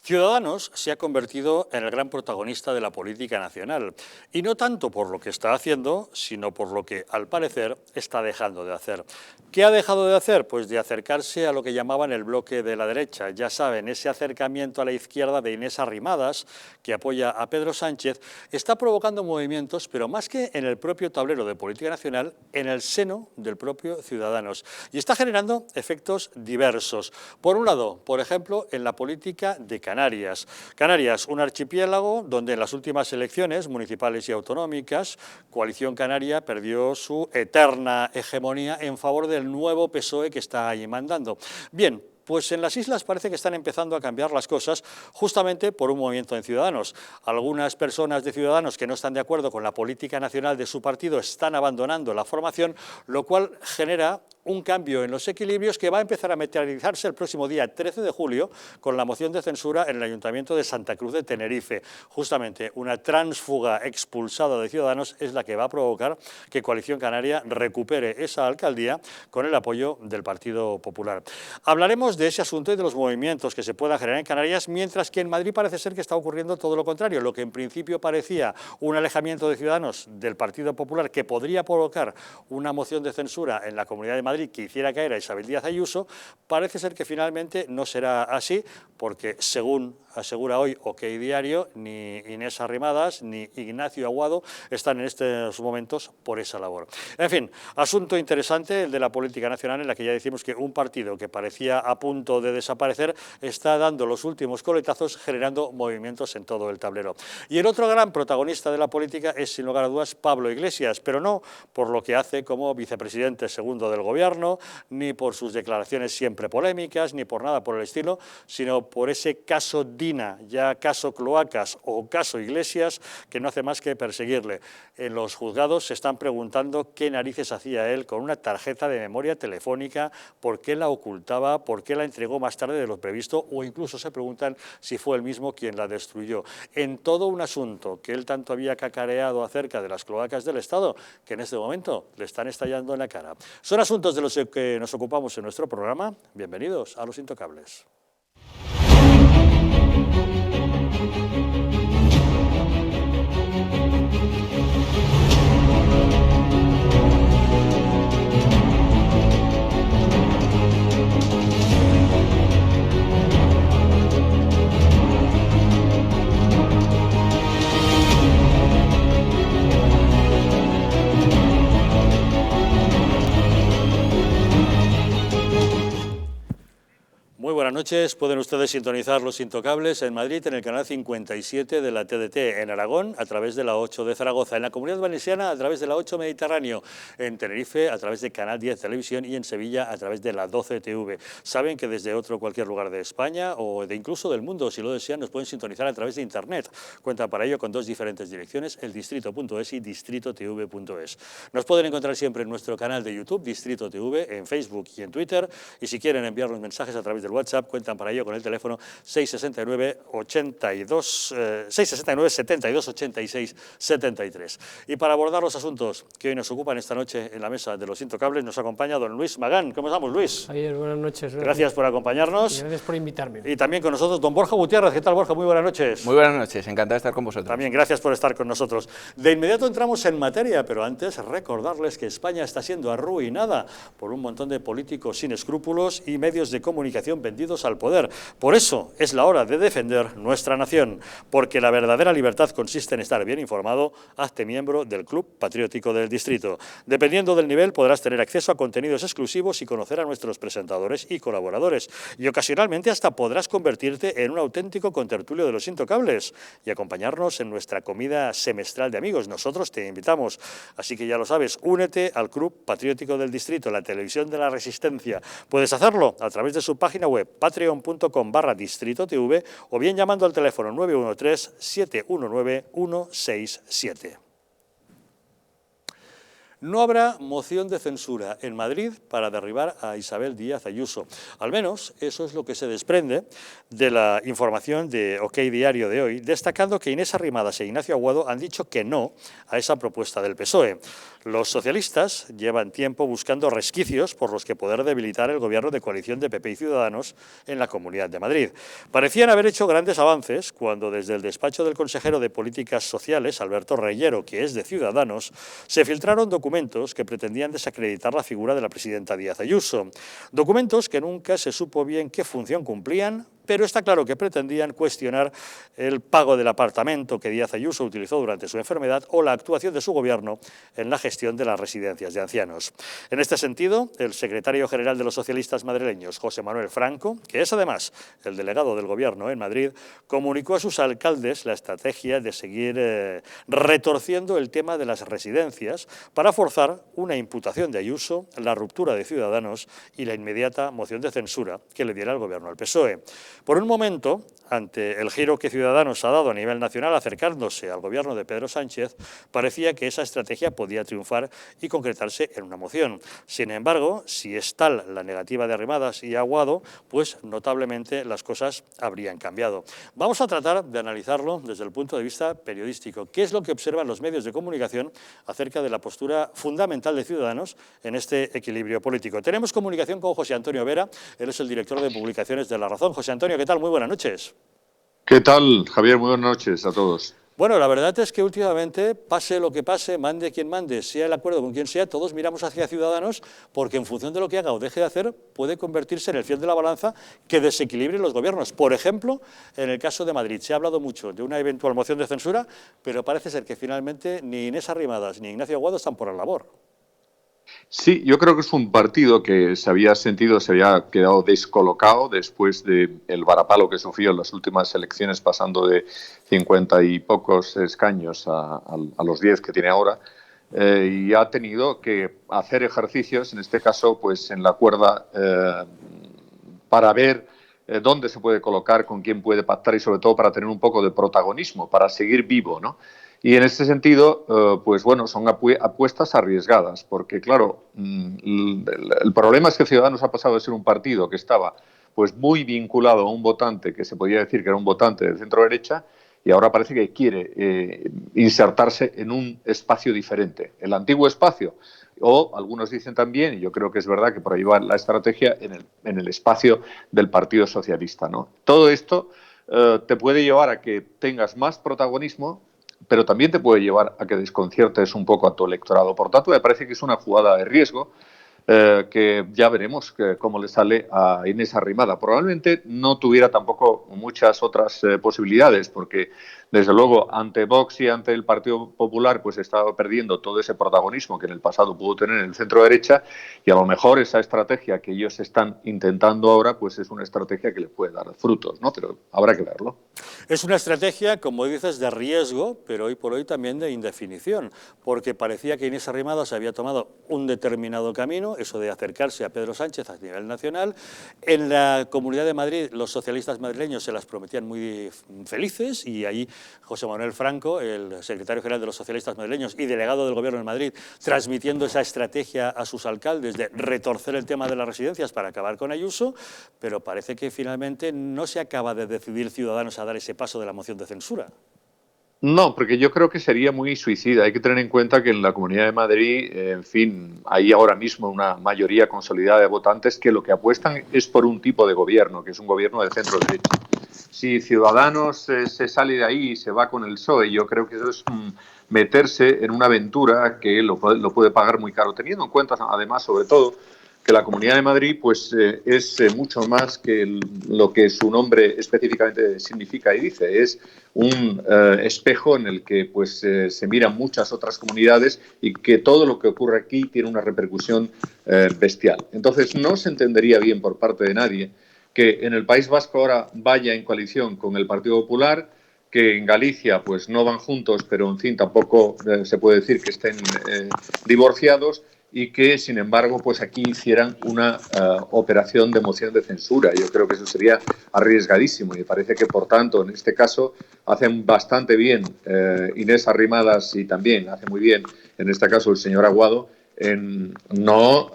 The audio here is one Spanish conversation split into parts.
Ciudadanos se ha convertido en el gran protagonista de la política nacional, y no tanto por lo que está haciendo, sino por lo que, al parecer, está dejando de hacer. ¿Qué ha dejado de hacer? Pues de acercarse a lo que llamaban el bloque de la derecha. Ya saben, ese acercamiento a la izquierda de Inés Arrimadas, que apoya a Pedro Sánchez, está provocando movimientos, pero más que en el propio tablero de política nacional, en el seno del propio Ciudadanos. Y está generando efectos diversos. Por un lado, por ejemplo, en la política de Canarias. Canarias, un archipiélago donde en las últimas elecciones municipales y autonómicas, Coalición Canaria perdió su eterna hegemonía en favor del nuevo PSOE que está ahí mandando. Bien, pues en las islas parece que están empezando a cambiar las cosas justamente por un movimiento en Ciudadanos. Algunas personas de Ciudadanos que no están de acuerdo con la política nacional de su partido están abandonando la formación, lo cual genera un cambio en los equilibrios que va a empezar a materializarse el próximo día 13 de julio con la moción de censura en el Ayuntamiento de Santa Cruz de Tenerife. Justamente una tránsfuga expulsada de Ciudadanos es la que va a provocar que Coalición Canaria recupere esa alcaldía con el apoyo del Partido Popular. Hablaremos de ese asunto y de los movimientos que se puedan generar en Canarias, mientras que en Madrid parece ser que está ocurriendo todo lo contrario. Lo que en principio parecía un alejamiento de Ciudadanos del Partido Popular que podría provocar una moción de censura en la Comunidad de Madrid que hiciera caer a Isabel Díaz Ayuso, parece ser que finalmente no será así, porque según asegura hoy OK Diario, ni Inés Arrimadas ni Ignacio Aguado están en estos momentos por esa labor. En fin, asunto interesante el de la política nacional, en la que ya decimos que un partido que parecía a punto de desaparecer está dando los últimos coletazos, generando movimientos en todo el tablero. Y el otro gran protagonista de la política es, sin lugar a dudas, Pablo Iglesias, pero no por lo que hace como vicepresidente segundo del Gobierno, ni por sus declaraciones siempre polémicas, ni por nada por el estilo, sino por ese caso Dina, ya caso Cloacas o caso Iglesias, que no hace más que perseguirle. En los juzgados se están preguntando qué narices hacía él con una tarjeta de memoria telefónica, por qué la ocultaba, por qué la entregó más tarde de lo previsto, o incluso se preguntan si fue él mismo quien la destruyó. En todo un asunto que él tanto había cacareado acerca de las cloacas del Estado, que en este momento le están estallando en la cara. Son asuntos de los que nos ocupamos en nuestro programa. Bienvenidos a Los Intocables. Muy buenas noches, pueden ustedes sintonizar Los Intocables en Madrid en el canal 57 de la TDT, en Aragón a través de la 8 de Zaragoza, en la Comunidad Valenciana a través de la 8 Mediterráneo, en Tenerife a través de Canal 10 Televisión y en Sevilla a través de la 12 TV. Saben que desde cualquier lugar de España o de incluso del mundo, si lo desean, nos pueden sintonizar a través de Internet. Cuentan para ello con dos diferentes direcciones, eldistrito.es y distritotv.es. Nos pueden encontrar siempre en nuestro canal de YouTube, Distrito TV, en Facebook y en Twitter, y si quieren enviarnos mensajes a través del WhatsApp, cuentan para ello con el teléfono 669 72 86 73. Y para abordar los asuntos que hoy nos ocupan esta noche en la mesa de Los Intocables, nos acompaña don Luis Magán. ¿Cómo estamos, Luis? Javier, buenas noches. Gracias por acompañarnos. Y gracias por invitarme. Y también con nosotros don Borja Gutiérrez. ¿Qué tal, Borja? Muy buenas noches. Muy buenas noches, encantado de estar con vosotros. También gracias por estar con nosotros. De inmediato entramos en materia, pero antes recordarles que España está siendo arruinada por un montón de políticos sin escrúpulos y medios de comunicación vendidos al poder. Por eso es la hora de defender nuestra nación, porque la verdadera libertad consiste en estar bien informado. Hazte miembro del Club Patriótico del Distrito. Dependiendo del nivel podrás tener acceso a contenidos exclusivos y conocer a nuestros presentadores y colaboradores. Y ocasionalmente hasta podrás convertirte en un auténtico contertulio de Los Intocables y acompañarnos en nuestra comida semestral de amigos. Nosotros te invitamos. Así que ya lo sabes, únete al Club Patriótico del Distrito, la televisión de la resistencia. Puedes hacerlo a través de su página web, patreon.com/distritotv, o bien llamando al teléfono 913-719-167. No habrá moción de censura en Madrid para derribar a Isabel Díaz Ayuso. Al menos eso es lo que se desprende de la información de OK Diario de hoy, destacando que Inés Arrimadas e Ignacio Aguado han dicho que no a esa propuesta del PSOE. Los socialistas llevan tiempo buscando resquicios por los que poder debilitar el gobierno de coalición de PP y Ciudadanos en la Comunidad de Madrid. Parecían haber hecho grandes avances cuando desde el despacho del consejero de Políticas Sociales, Alberto Reyero, que es de Ciudadanos, se filtraron documentos que pretendían desacreditar la figura de la presidenta Díaz Ayuso. Documentos que nunca se supo bien qué función cumplían, pero está claro que pretendían cuestionar el pago del apartamento que Díaz Ayuso utilizó durante su enfermedad o la actuación de su gobierno en la gestión de las residencias de ancianos. En este sentido, el secretario general de los socialistas madrileños, José Manuel Franco, que es además el delegado del gobierno en Madrid, comunicó a sus alcaldes la estrategia de seguir retorciendo el tema de las residencias para forzar una imputación de Ayuso, la ruptura de Ciudadanos y la inmediata moción de censura que le diera el gobierno al PSOE. Por un momento, ante el giro que Ciudadanos ha dado a nivel nacional acercándose al gobierno de Pedro Sánchez, parecía que esa estrategia podía triunfar y concretarse en una moción. Sin embargo, si es tal la negativa de Arrimadas y Aguado, pues notablemente las cosas habrían cambiado. Vamos a tratar de analizarlo desde el punto de vista periodístico. ¿Qué es lo que observan los medios de comunicación acerca de la postura fundamental de Ciudadanos en este equilibrio político? Tenemos comunicación con José Antonio Vera, él es el director de publicaciones de La Razón. José Antonio, ¿qué tal? Muy buenas noches. ¿Qué tal, Javier? Muy buenas noches a todos. Bueno, la verdad es que últimamente, pase lo que pase, mande quien mande, sea el acuerdo con quien sea, todos miramos hacia Ciudadanos porque en función de lo que haga o deje de hacer puede convertirse en el fiel de la balanza que desequilibre los gobiernos. Por ejemplo, en el caso de Madrid se ha hablado mucho de una eventual moción de censura, pero parece ser que finalmente ni Inés Arrimadas ni Ignacio Aguado están por la labor. Sí, yo creo que es un partido que se había quedado descolocado después del varapalo que sufrió en las últimas elecciones, pasando de 50 y pocos escaños a los 10 que tiene ahora, y ha tenido que hacer ejercicios, en este caso, pues en la cuerda, para ver dónde se puede colocar, con quién puede pactar y sobre todo para tener un poco de protagonismo, para seguir vivo, ¿no? Y en ese sentido, pues bueno, son apuestas arriesgadas, porque claro, el problema es que Ciudadanos ha pasado de ser un partido que estaba pues muy vinculado a un votante que se podía decir que era un votante de centro-derecha y ahora parece que quiere insertarse en un espacio diferente, el antiguo espacio, o algunos dicen también, y yo creo que es verdad que por ahí va la estrategia, en el espacio del Partido Socialista, ¿no? Todo esto te puede llevar a que tengas más protagonismo, pero también te puede llevar a que desconciertes un poco a tu electorado. Por tanto, me parece que es una jugada de riesgo que ya veremos cómo le sale a Inés Arrimadas. Probablemente no tuviera tampoco muchas otras posibilidades, porque desde luego ante Vox y ante el Partido Popular pues estaba perdiendo todo ese protagonismo que en el pasado pudo tener en el centro derecha, y a lo mejor esa estrategia que ellos están intentando ahora pues es una estrategia que le puede dar frutos, ¿no? Pero habrá que verlo. Es una estrategia, como dices, de riesgo, pero hoy por hoy también de indefinición, porque parecía que Inés Arrimadas había tomado un determinado camino, eso de acercarse a Pedro Sánchez a nivel nacional. En la Comunidad de Madrid los socialistas madrileños se las prometían muy felices y ahí José Manuel Franco, el secretario general de los socialistas madrileños y delegado del gobierno en Madrid, transmitiendo esa estrategia a sus alcaldes de retorcer el tema de las residencias para acabar con Ayuso, pero parece que finalmente no se acaba de decidir Ciudadanos a dar ese paso de la moción de censura. No, porque yo creo que sería muy suicida. Hay que tener en cuenta que en la Comunidad de Madrid, en fin, hay ahora mismo una mayoría consolidada de votantes que lo que apuestan es por un tipo de gobierno, que es un gobierno de centro derecha. Si Ciudadanos se sale de ahí y se va con el PSOE, yo creo que eso es meterse en una aventura que lo puede pagar muy caro, teniendo en cuenta, además, sobre todo, que la Comunidad de Madrid pues, es mucho más que lo que su nombre específicamente significa y dice. Es un espejo en el que pues, se miran muchas otras comunidades y que todo lo que ocurre aquí tiene una repercusión bestial. Entonces, no se entendería bien por parte de nadie que en el País Vasco ahora vaya en coalición con el Partido Popular, que en Galicia pues no van juntos, pero en fin tampoco se puede decir que estén divorciados, y que, sin embargo, pues aquí hicieran una operación de moción de censura. Yo creo que eso sería arriesgadísimo y me parece que, por tanto, en este caso hacen bastante bien Inés Arrimadas y también hace muy bien en este caso el señor Aguado, en no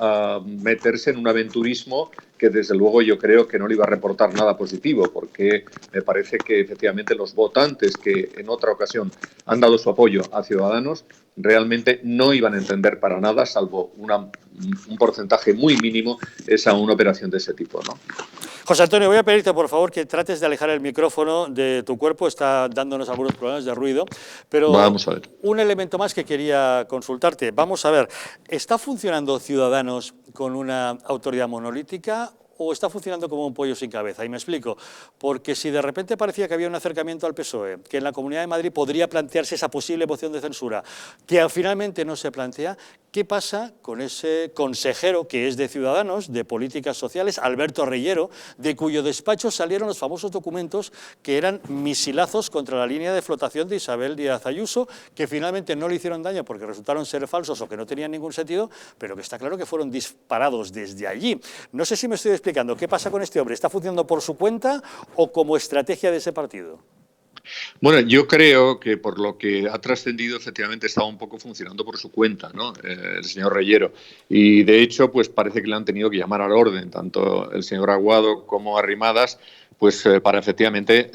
meterse en un aventurismo que desde luego yo creo que no le iba a reportar nada positivo, porque me parece que efectivamente los votantes que en otra ocasión han dado su apoyo a Ciudadanos realmente no iban a entender para nada, salvo un porcentaje muy mínimo, una operación de ese tipo, ¿no? José Antonio, voy a pedirte por favor que trates de alejar el micrófono de tu cuerpo, está dándonos algunos problemas de ruido, pero vamos a ver. Un elemento más que quería consultarte. Vamos a ver, ¿está funcionando Ciudadanos con una autoridad monolítica o está funcionando como un pollo sin cabeza? Y me explico, porque si de repente parecía que había un acercamiento al PSOE, que en la Comunidad de Madrid podría plantearse esa posible moción de censura, que finalmente no se plantea, ¿qué pasa con ese consejero que es de Ciudadanos, de Políticas Sociales, Alberto Reyero, de cuyo despacho salieron los famosos documentos que eran misilazos contra la línea de flotación de Isabel Díaz Ayuso, que finalmente no le hicieron daño porque resultaron ser falsos o que no tenían ningún sentido, pero que está claro que fueron disparados desde allí? No sé si me estoy explicando. ¿Qué pasa con este hombre? ¿Está funcionando por su cuenta o como estrategia de ese partido? Bueno, yo creo que por lo que ha trascendido, efectivamente estaba un poco funcionando por su cuenta, ¿no? El señor Reyero. Y de hecho, pues parece que le han tenido que llamar al orden, tanto el señor Aguado como Arrimadas, pues para efectivamente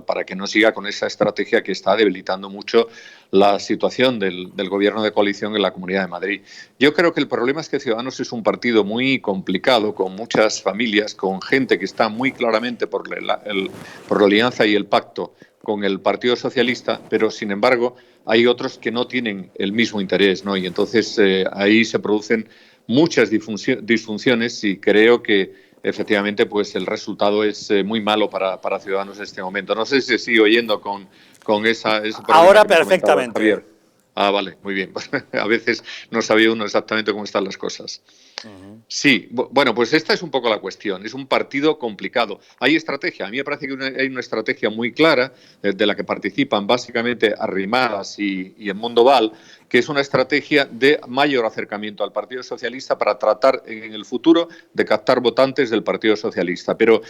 para que no siga con esa estrategia que está debilitando mucho la situación del gobierno de coalición en la Comunidad de Madrid. Yo creo que el problema es que Ciudadanos es un partido muy complicado, con muchas familias, con gente que está muy claramente por la alianza y el pacto con el Partido Socialista, pero sin embargo hay otros que no tienen el mismo interés, ¿no? Y entonces ahí se producen muchas disfunciones y creo que efectivamente pues el resultado es muy malo para Ciudadanos en este momento. No sé si sigue oyendo con ese ahora perfectamente. Javier. Vale, muy bien. A veces no sabía uno exactamente cómo están las cosas. Sí, bueno, pues esta es un poco la cuestión. Es un partido complicado. Hay estrategia. A mí me parece que hay una estrategia muy clara de la que participan básicamente Arrimadas y el Mundo Val, que es una estrategia de mayor acercamiento al Partido Socialista para tratar en el futuro de captar votantes del Partido Socialista. Pero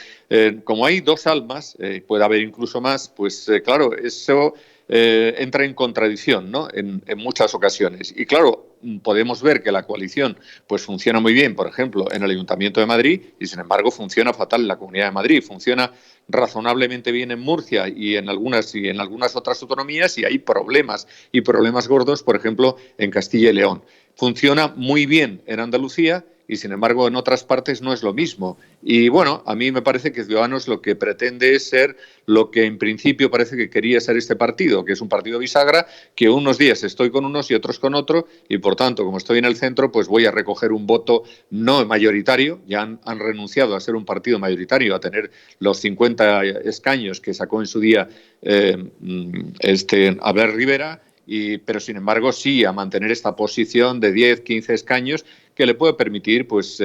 como hay dos almas, puede haber incluso más, pues claro, eso entra en contradicción, ¿no? En muchas ocasiones. Y claro, podemos ver que la coalición pues funciona muy bien, por ejemplo, en el Ayuntamiento de Madrid y, sin embargo, funciona fatal en la Comunidad de Madrid. Funciona razonablemente bien en Murcia y en algunas otras autonomías, y hay problemas gordos, por ejemplo, en Castilla y León. Funciona muy bien en Andalucía y, sin embargo, en otras partes no es lo mismo. Y, bueno, a mí me parece que Ciudadanos lo que pretende es ser lo que en principio parece que quería ser este partido, que es un partido bisagra, que unos días estoy con unos y otros con otro, y, por tanto, como estoy en el centro, pues voy a recoger un voto no mayoritario. Ya han renunciado a ser un partido mayoritario, a tener los 50 escaños que sacó en su día Albert Rivera, pero sin embargo sí a mantener esta posición de 10, 15 escaños que le puede permitir, pues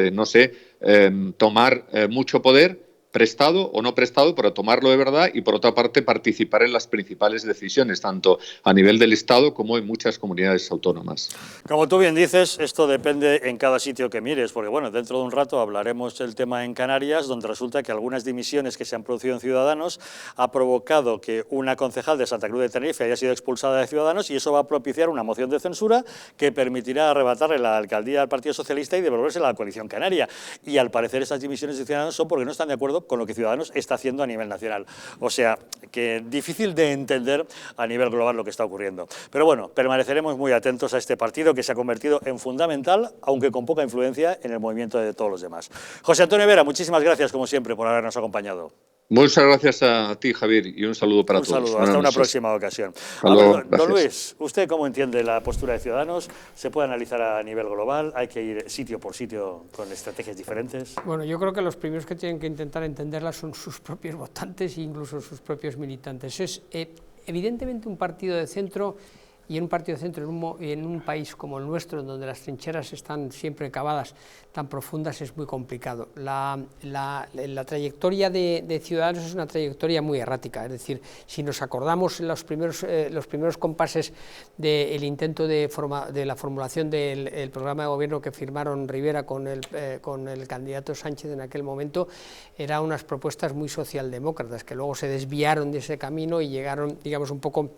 tomar mucho poder, prestado o no prestado, pero tomarlo de verdad, y por otra parte participar en las principales decisiones, tanto a nivel del Estado como en muchas comunidades autónomas. Como tú bien dices, esto depende en cada sitio que mires, porque bueno, dentro de un rato hablaremos del tema en Canarias, donde resulta que algunas dimisiones que se han producido en Ciudadanos ha provocado que una concejal de Santa Cruz de Tenerife haya sido expulsada de Ciudadanos, y eso va a propiciar una moción de censura que permitirá arrebatarle la alcaldía al Partido Socialista y devolvérsela a la coalición canaria. Y al parecer esas dimisiones de Ciudadanos son porque no están de acuerdo con lo que Ciudadanos está haciendo a nivel nacional. O sea, que difícil de entender a nivel global lo que está ocurriendo. Pero bueno, permaneceremos muy atentos a este partido que se ha convertido en fundamental, aunque con poca influencia, en el movimiento de todos los demás. José Antonio Vera, muchísimas gracias, como siempre, por habernos acompañado. Muchas gracias a ti, Javier, y un saludo para todos. Un saludo, hasta una próxima ocasión. Don Luis, ¿usted cómo entiende la postura de Ciudadanos? ¿Se puede analizar a nivel global? ¿Hay que ir sitio por sitio con estrategias diferentes? Bueno, yo creo que los primeros que tienen que intentar entenderla son sus propios votantes e incluso sus propios militantes. Es evidentemente un partido de centro, y en un partido de centro en un país como el nuestro, donde las trincheras están siempre cavadas tan profundas, es muy complicado. La trayectoria de Ciudadanos es una trayectoria muy errática, es decir, si nos acordamos los primeros compases del intento de la formulación del programa de gobierno que firmaron Rivera con el candidato Sánchez en aquel momento, eran unas propuestas muy socialdemócratas que luego se desviaron de ese camino y llegaron, digamos, un poco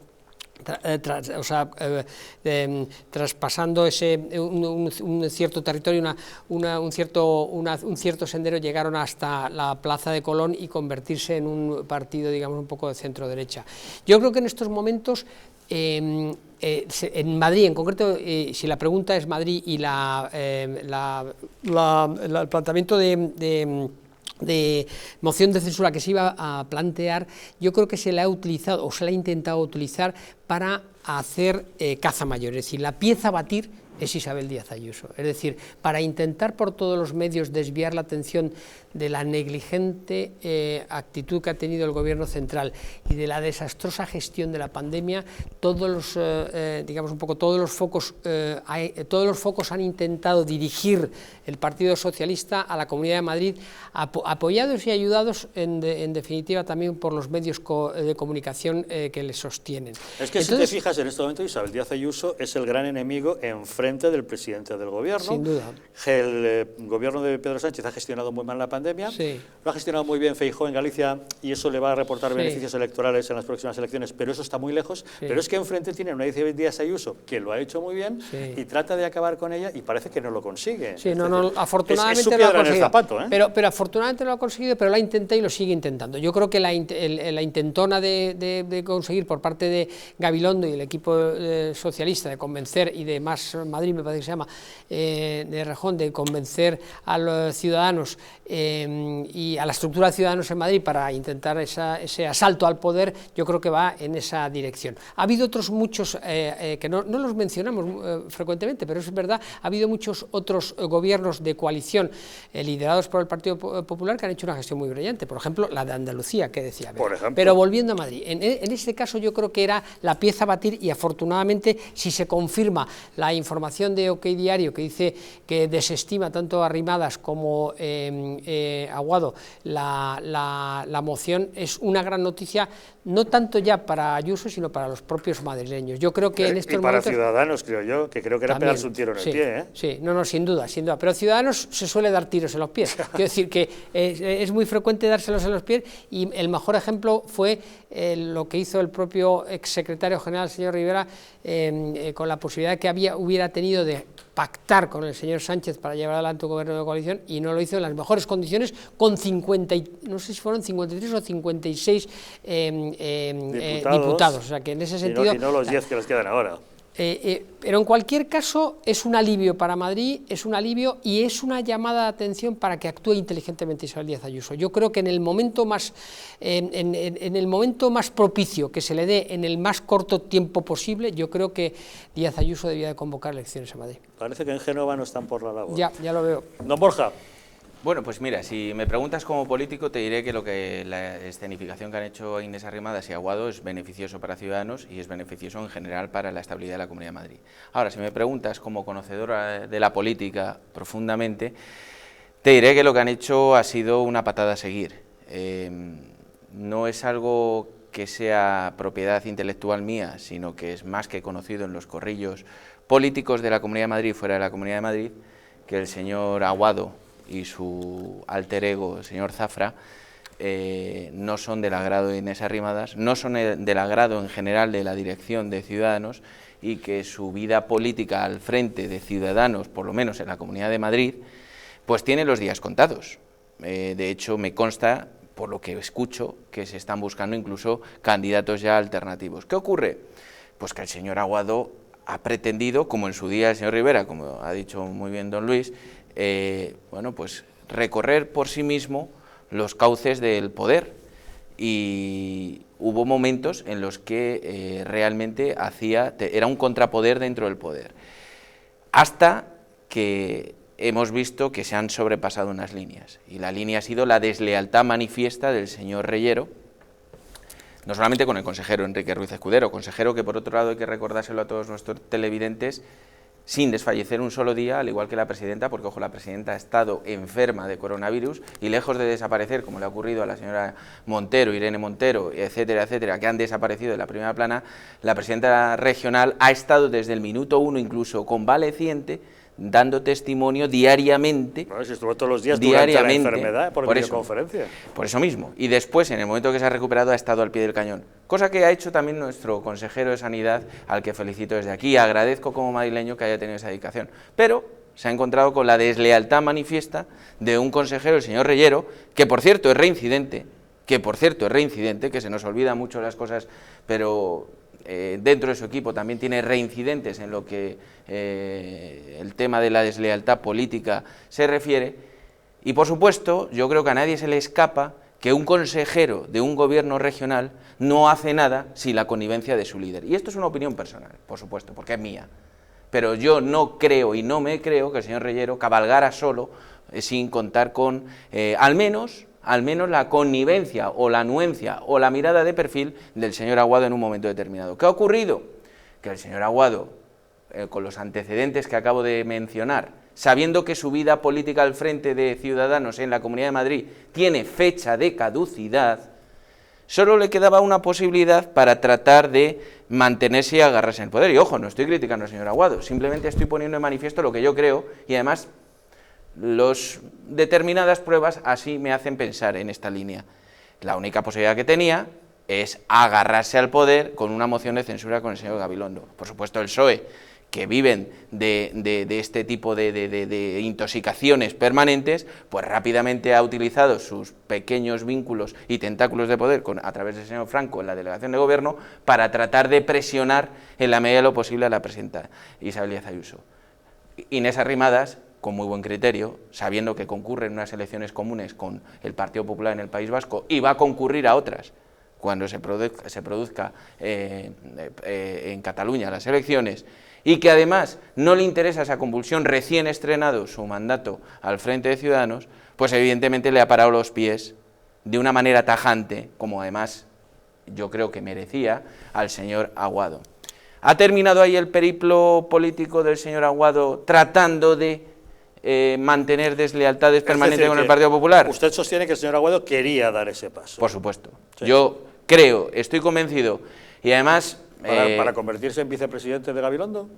traspasando un cierto territorio, un cierto sendero, llegaron hasta la Plaza de Colón y convertirse en un partido, digamos, un poco de centro-derecha. Yo creo que en estos momentos, en Madrid, en concreto, si la pregunta es Madrid y el planteamiento de moción de censura que se iba a plantear, yo creo que se la ha utilizado o se la ha intentado utilizar para hacer caza mayor, es decir, la pieza a batir es Isabel Díaz Ayuso, es decir, para intentar por todos los medios desviar la atención de la negligente actitud que ha tenido el gobierno central y de la desastrosa gestión de la pandemia, todos los focos han intentado dirigir el Partido Socialista a la Comunidad de Madrid, apoyados y ayudados en definitiva también por los medios de comunicación que les sostienen. Es que entonces, si te fijas, en este momento Isabel Díaz Ayuso es el gran enemigo enfrente del presidente del gobierno. Sin duda. El gobierno de Pedro Sánchez ha gestionado muy mal la pandemia, sí. Lo ha gestionado muy bien Feijóo en Galicia y eso le va a reportar beneficios electorales en las próximas elecciones, pero eso está muy lejos. Pero es que enfrente tiene una Isabel Díaz Ayuso que lo ha hecho muy bien y trata de acabar con ella y parece que no lo consigue. Sí, afortunadamente es su lo ha piedra en el conseguido. zapato, Pero afortunadamente lo ha conseguido, pero lo ha intentado y lo sigue intentando. Yo creo que la intentona de conseguir por parte de Gabilondo y el equipo socialista de convencer, y de Más Madrid me parece que se llama, de Rejón, de convencer a los ciudadanos y a la estructura de Ciudadanos en Madrid para intentar ese asalto al poder, yo creo que va en esa dirección. Ha habido otros muchos, que no los mencionamos frecuentemente, pero es verdad, ha habido muchos otros gobiernos de coalición liderados por el Partido Popular que han hecho una gestión muy brillante, por ejemplo, la de Andalucía, que decía. Pero volviendo a Madrid, en este caso yo creo que era la pieza a batir y afortunadamente, si se confirma la información de OK Diario, que dice que desestima tanto a Arrimadas como Aguado la moción, es una gran noticia, no tanto ya para Ayuso, sino para los propios madrileños. Yo creo que en estos y para momentos, Ciudadanos, creo yo, que creo que era también, pegarse un tiro en el pie, ¿eh? Sí, no, sin duda, pero Ciudadanos se suele dar tiros en los pies. Quiero decir que es muy frecuente dárselos en los pies, y el mejor ejemplo fue lo que hizo el propio exsecretario general, el señor Rivera, con la posibilidad que hubiera tenido de pactar con el señor Sánchez para llevar adelante un gobierno de coalición, y no lo hizo en las mejores condiciones, con no sé si fueron 53 o 56 diputados, o sea que en ese sentido... Y no los 10 que les quedan ahora. Pero en cualquier caso es un alivio para Madrid, es un alivio y es una llamada de atención para que actúe inteligentemente Isabel Díaz Ayuso. Yo creo que en el momento más propicio que se le dé en el más corto tiempo posible, yo creo que Díaz Ayuso debía de convocar elecciones en Madrid. Parece que en Génova no están por la labor. Ya lo veo. Don Borja. Bueno, pues mira, si me preguntas como político, te diré que la escenificación que han hecho Inés Arrimadas y Aguado es beneficioso para Ciudadanos y es beneficioso en general para la estabilidad de la Comunidad de Madrid. Ahora, si me preguntas como conocedora de la política profundamente, te diré que lo que han hecho ha sido una patada a seguir. No es algo que sea propiedad intelectual mía, sino que es más que conocido en los corrillos políticos de la Comunidad de Madrid y fuera de la Comunidad de Madrid, que el señor Aguado y su alter ego, el señor Zafra, no son del agrado de Inés Arrimadas, no son del agrado en general de la dirección de Ciudadanos, y que su vida política al frente de Ciudadanos, por lo menos en la Comunidad de Madrid, pues tiene los días contados. De hecho, me consta, por lo que escucho, que se están buscando incluso candidatos ya alternativos. ¿Qué ocurre? Pues que el señor Aguado ha pretendido, como en su día el señor Rivera, como ha dicho muy bien don Luis, bueno, pues recorrer por sí mismo los cauces del poder, y hubo momentos en los que realmente era un contrapoder dentro del poder, hasta que hemos visto que se han sobrepasado unas líneas, y la línea ha sido la deslealtad manifiesta del señor Reyero, no solamente con el consejero Enrique Ruiz Escudero, consejero que por otro lado hay que recordárselo a todos nuestros televidentes, sin desfallecer un solo día, al igual que la presidenta, porque ojo, la presidenta ha estado enferma de coronavirus y lejos de desaparecer, como le ha ocurrido a la señora Montero, Irene Montero, etcétera, etcétera, que han desaparecido de la primera plana, la presidenta regional ha estado desde el minuto 1 incluso convaleciente dando testimonio diariamente. Bueno, si estuvo todos los días durante la enfermedad por videoconferencia. Por eso mismo. Y después, en el momento que se ha recuperado, ha estado al pie del cañón. Cosa que ha hecho también nuestro consejero de Sanidad, al que felicito desde aquí. Agradezco como madrileño que haya tenido esa dedicación. Pero se ha encontrado con la deslealtad manifiesta de un consejero, el señor Reyero, que por cierto es reincidente, que se nos olvidan mucho las cosas, pero dentro de su equipo también tiene reincidentes en lo que el tema de la deslealtad política se refiere. Y por supuesto, yo creo que a nadie se le escapa que un consejero de un gobierno regional no hace nada sin la connivencia de su líder. Y esto es una opinión personal, por supuesto, porque es mía. Pero yo no creo y no me creo que el señor Reyero cabalgara solo sin contar con al menos la connivencia o la anuencia o la mirada de perfil del señor Aguado en un momento determinado. ¿Qué ha ocurrido? Que el señor Aguado, con los antecedentes que acabo de mencionar, sabiendo que su vida política al frente de Ciudadanos en la Comunidad de Madrid tiene fecha de caducidad, solo le quedaba una posibilidad para tratar de mantenerse y agarrarse en el poder. Y ojo, no estoy criticando al señor Aguado, simplemente estoy poniendo en manifiesto lo que yo creo y además las determinadas pruebas así me hacen pensar en esta línea. La única posibilidad que tenía es agarrarse al poder con una moción de censura con el señor Gabilondo. Por supuesto el PSOE, que viven de este tipo de intoxicaciones permanentes, pues rápidamente ha utilizado sus pequeños vínculos y tentáculos de poder a través del señor Franco en la delegación de gobierno para tratar de presionar en la medida de lo posible a la presidenta Isabel Díaz Ayuso. Inés Arrimadas, con muy buen criterio, sabiendo que concurre en unas elecciones comunes con el Partido Popular en el País Vasco y va a concurrir a otras cuando se produzca en Cataluña las elecciones, y que además no le interesa esa convulsión recién estrenado su mandato al frente de Ciudadanos, pues evidentemente le ha parado los pies de una manera tajante, como además yo creo que merecía, al señor Aguado. ¿Ha terminado ahí el periplo político del señor Aguado tratando de mantener deslealtades permanentes con el Partido Popular? Usted sostiene que el señor Aguado quería dar ese paso. Por supuesto. Sí. Yo creo, estoy convencido, y además... ¿Para convertirse en vicepresidente de Gabilondo?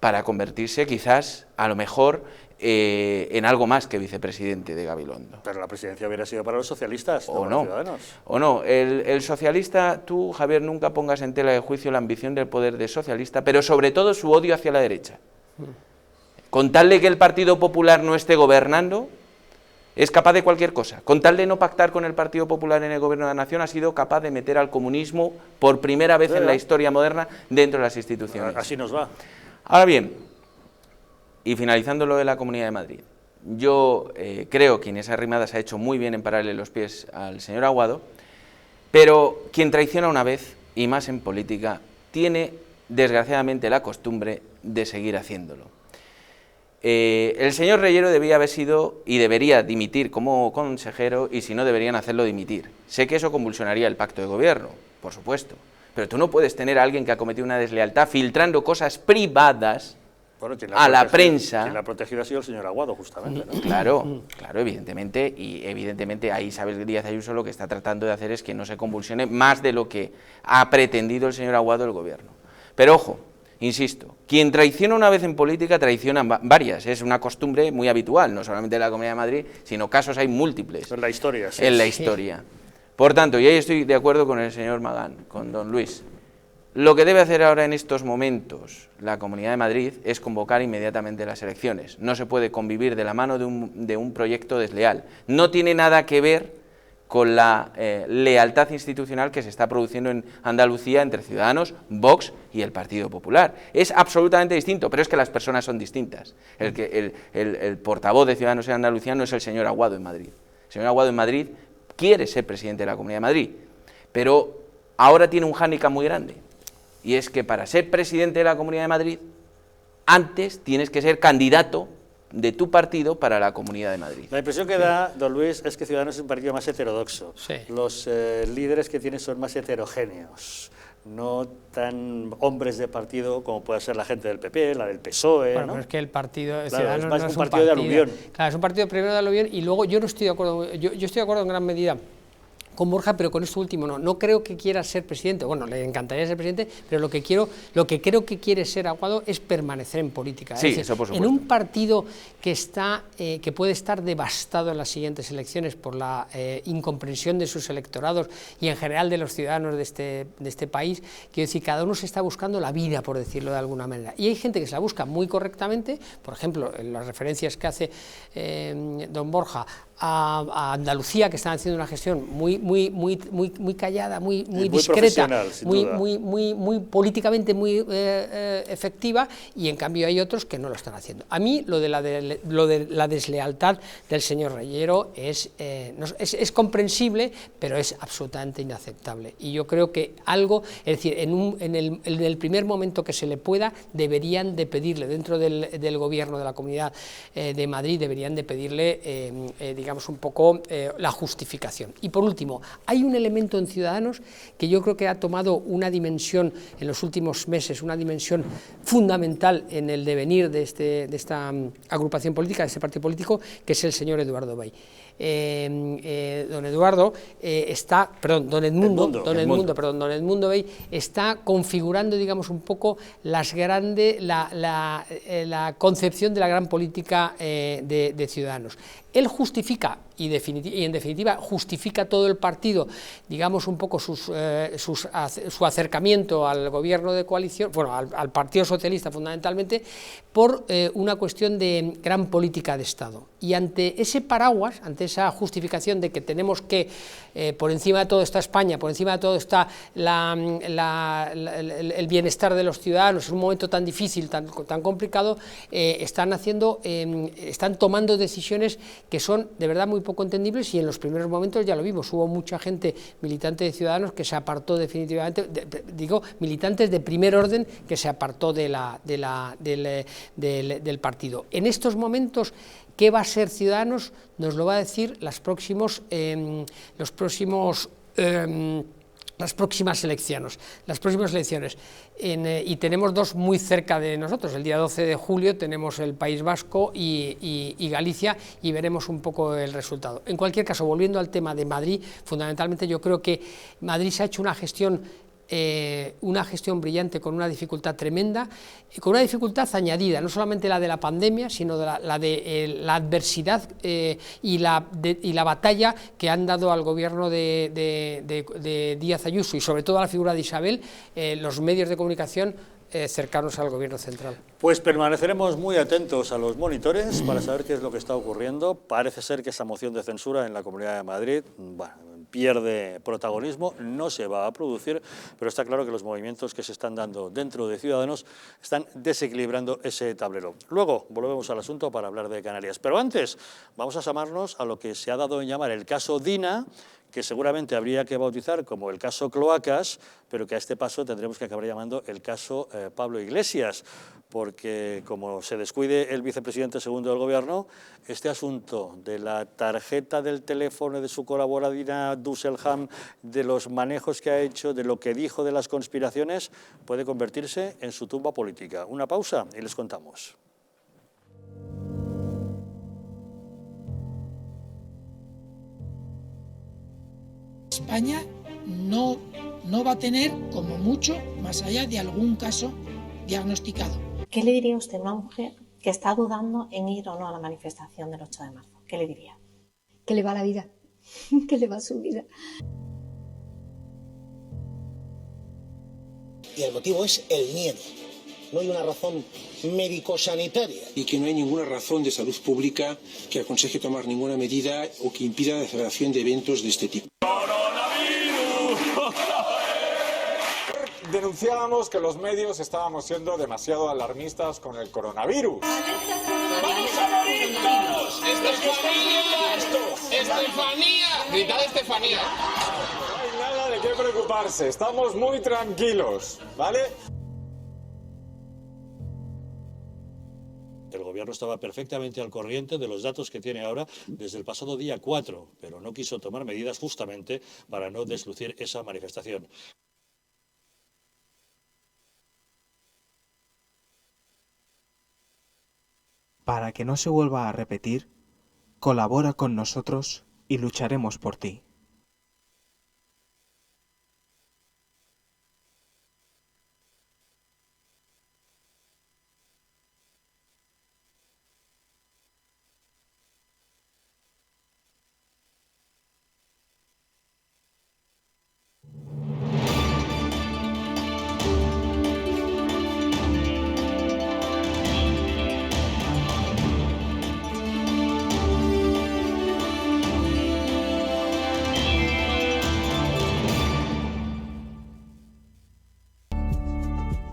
Para convertirse quizás, a lo mejor, en algo más que vicepresidente de Gabilondo. Pero la presidencia hubiera sido para los socialistas, o no para no, los Ciudadanos. O no, el socialista, tú, Javier, nunca pongas en tela de juicio la ambición del poder de socialista, pero sobre todo su odio hacia la derecha. Con tal de que el Partido Popular no esté gobernando, es capaz de cualquier cosa. Con tal de no pactar con el Partido Popular en el gobierno de la nación, ha sido capaz de meter al comunismo por primera vez en la historia moderna dentro de las instituciones. Así nos va. Ahora bien, y finalizando lo de la Comunidad de Madrid, yo creo que Inés Arrimadas ha hecho muy bien en pararle los pies al señor Aguado, pero quien traiciona una vez, y más en política, tiene desgraciadamente la costumbre de seguir haciéndolo. El señor Reyero debía haber sido y debería dimitir como consejero, y si no, deberían hacerlo dimitir. Sé que eso convulsionaría el pacto de gobierno, por supuesto, pero tú no puedes tener a alguien que ha cometido una deslealtad filtrando cosas privadas a la prensa. Quien la ha protegido ha sido el señor Aguado, justamente, ¿no? Claro, evidentemente, y evidentemente ahí Isabel Díaz Ayuso lo que está tratando de hacer es que no se convulsione más de lo que ha pretendido el señor Aguado del gobierno. Pero ojo, insisto, quien traiciona una vez en política traiciona varias, es una costumbre muy habitual, no solamente en la Comunidad de Madrid, sino casos hay múltiples. En la historia, sí. En la historia. Por tanto, y ahí estoy de acuerdo con el señor Magán, con don Luis, lo que debe hacer ahora en estos momentos la Comunidad de Madrid es convocar inmediatamente las elecciones. No se puede convivir de la mano de un proyecto desleal. No tiene nada que ver con la lealtad institucional que se está produciendo en Andalucía entre Ciudadanos, Vox y el Partido Popular. Es absolutamente distinto, pero es que las personas son distintas. El portavoz de Ciudadanos en Andalucía no es el señor Aguado en Madrid. El señor Aguado en Madrid quiere ser presidente de la Comunidad de Madrid, pero ahora tiene un hándicap muy grande, y es que para ser presidente de la Comunidad de Madrid, antes tienes que ser candidato de tu partido para la Comunidad de Madrid. La impresión que da, don Luis, es que Ciudadanos es un partido más heterodoxo. Sí. Los líderes que tiene son más heterogéneos, no tan hombres de partido como puede ser la gente del PP, la del PSOE, bueno, ¿no? pero es que el partido Claro, Ciudadanos es más no es un partido de aluvión. Claro, es un partido primero de aluvión, y luego yo no estoy de acuerdo, yo estoy de acuerdo en gran medida con Borja, pero con esto último no. No creo que quiera ser presidente, bueno, le encantaría ser presidente, pero lo que creo que quiere ser Aguado es permanecer en política. Sí, es decir, eso por supuesto. En un partido que puede estar devastado en las siguientes elecciones por la incomprensión de sus electorados y en general de los ciudadanos de este país, quiero decir, cada uno se está buscando la vida, por decirlo de alguna manera. Y hay gente que se la busca muy correctamente, por ejemplo, en las referencias que hace don Borja a Andalucía, que están haciendo una gestión muy callada, muy discreta, muy políticamente muy efectiva, y en cambio hay otros que no lo están haciendo. A mí lo de la deslealtad del señor Reyero es comprensible, pero es absolutamente inaceptable. Y yo creo que algo, es decir, en el primer momento que se le pueda, deberían de pedirle, dentro del gobierno de la Comunidad de Madrid, deberían de pedirle, digamos, un poco la justificación. Y por último, hay un elemento en Ciudadanos que yo creo que ha tomado una dimensión en los últimos meses, una dimensión fundamental en el devenir de esta agrupación política, de este partido político, que es el señor Eduardo Bay. Don Edmundo Bay está configurando, digamos, un poco la concepción de la gran política de Ciudadanos. Él justifica, y en definitiva justifica todo el partido, digamos, un poco su acercamiento al gobierno de coalición, bueno, al Partido Socialista fundamentalmente, por una cuestión de gran política de Estado. Y ante ese paraguas, ante esa justificación de que tenemos que, por encima de todo está España, por encima de todo está el bienestar de los ciudadanos, en un momento tan difícil, tan complicado, están tomando decisiones que son de verdad muy poco entendibles, y en los primeros momentos ya lo vimos, hubo mucha gente militante de Ciudadanos que se apartó definitivamente, militantes de primer orden que se apartó del partido. En estos momentos, ¿qué va a ser Ciudadanos? Nos lo va a decir las próximas elecciones. Y tenemos dos muy cerca de nosotros. El día 12 de julio tenemos el País Vasco y Galicia, y veremos un poco el resultado. En cualquier caso, volviendo al tema de Madrid, fundamentalmente yo creo que Madrid se ha hecho una gestión brillante, con una dificultad tremenda, con una dificultad añadida, no solamente la de la pandemia, sino la de la adversidad y la batalla que han dado al gobierno de Díaz Ayuso, y sobre todo a la figura de Isabel, los medios de comunicación cercanos al gobierno central. Pues permaneceremos muy atentos a los monitores para saber qué es lo que está ocurriendo. Parece ser que esa moción de censura en la Comunidad de Madrid, pierde protagonismo, no se va a producir, pero está claro que los movimientos que se están dando dentro de Ciudadanos están desequilibrando ese tablero. Luego volvemos al asunto para hablar de Canarias, pero antes vamos a asomarnos a lo que se ha dado en llamar el caso Dina, que seguramente habría que bautizar como el caso Cloacas, pero que a este paso tendremos que acabar llamando el caso Pablo Iglesias, porque como se descuide el vicepresidente segundo del Gobierno, este asunto de la tarjeta del teléfono de su colaboradora Dusselham, de los manejos que ha hecho, de lo que dijo de las conspiraciones, puede convertirse en su tumba política. Una pausa y les contamos. España no va a tener, como mucho, más allá de algún caso diagnosticado. ¿Qué le diría usted a una mujer que está dudando en ir o no a la manifestación del 8 de marzo? ¿Qué le diría? Que le va la vida, que le va su vida. Y el motivo es el miedo. No hay una razón médico-sanitaria. Y que no hay ninguna razón de salud pública que aconseje tomar ninguna medida o que impida la celebración de eventos de este tipo. Denunciábamos que los medios estábamos siendo demasiado alarmistas con el coronavirus. ¡Vamos a morir todos! ¡Estefanía! ¡Estefanía! ¡Gritad Estefanía! No hay nada de qué preocuparse, estamos muy tranquilos, ¿vale? El Gobierno estaba perfectamente al corriente de los datos que tiene ahora desde el pasado día 4, pero no quiso tomar medidas justamente para no deslucir esa manifestación. Para que no se vuelva a repetir, colabora con nosotros y lucharemos por ti.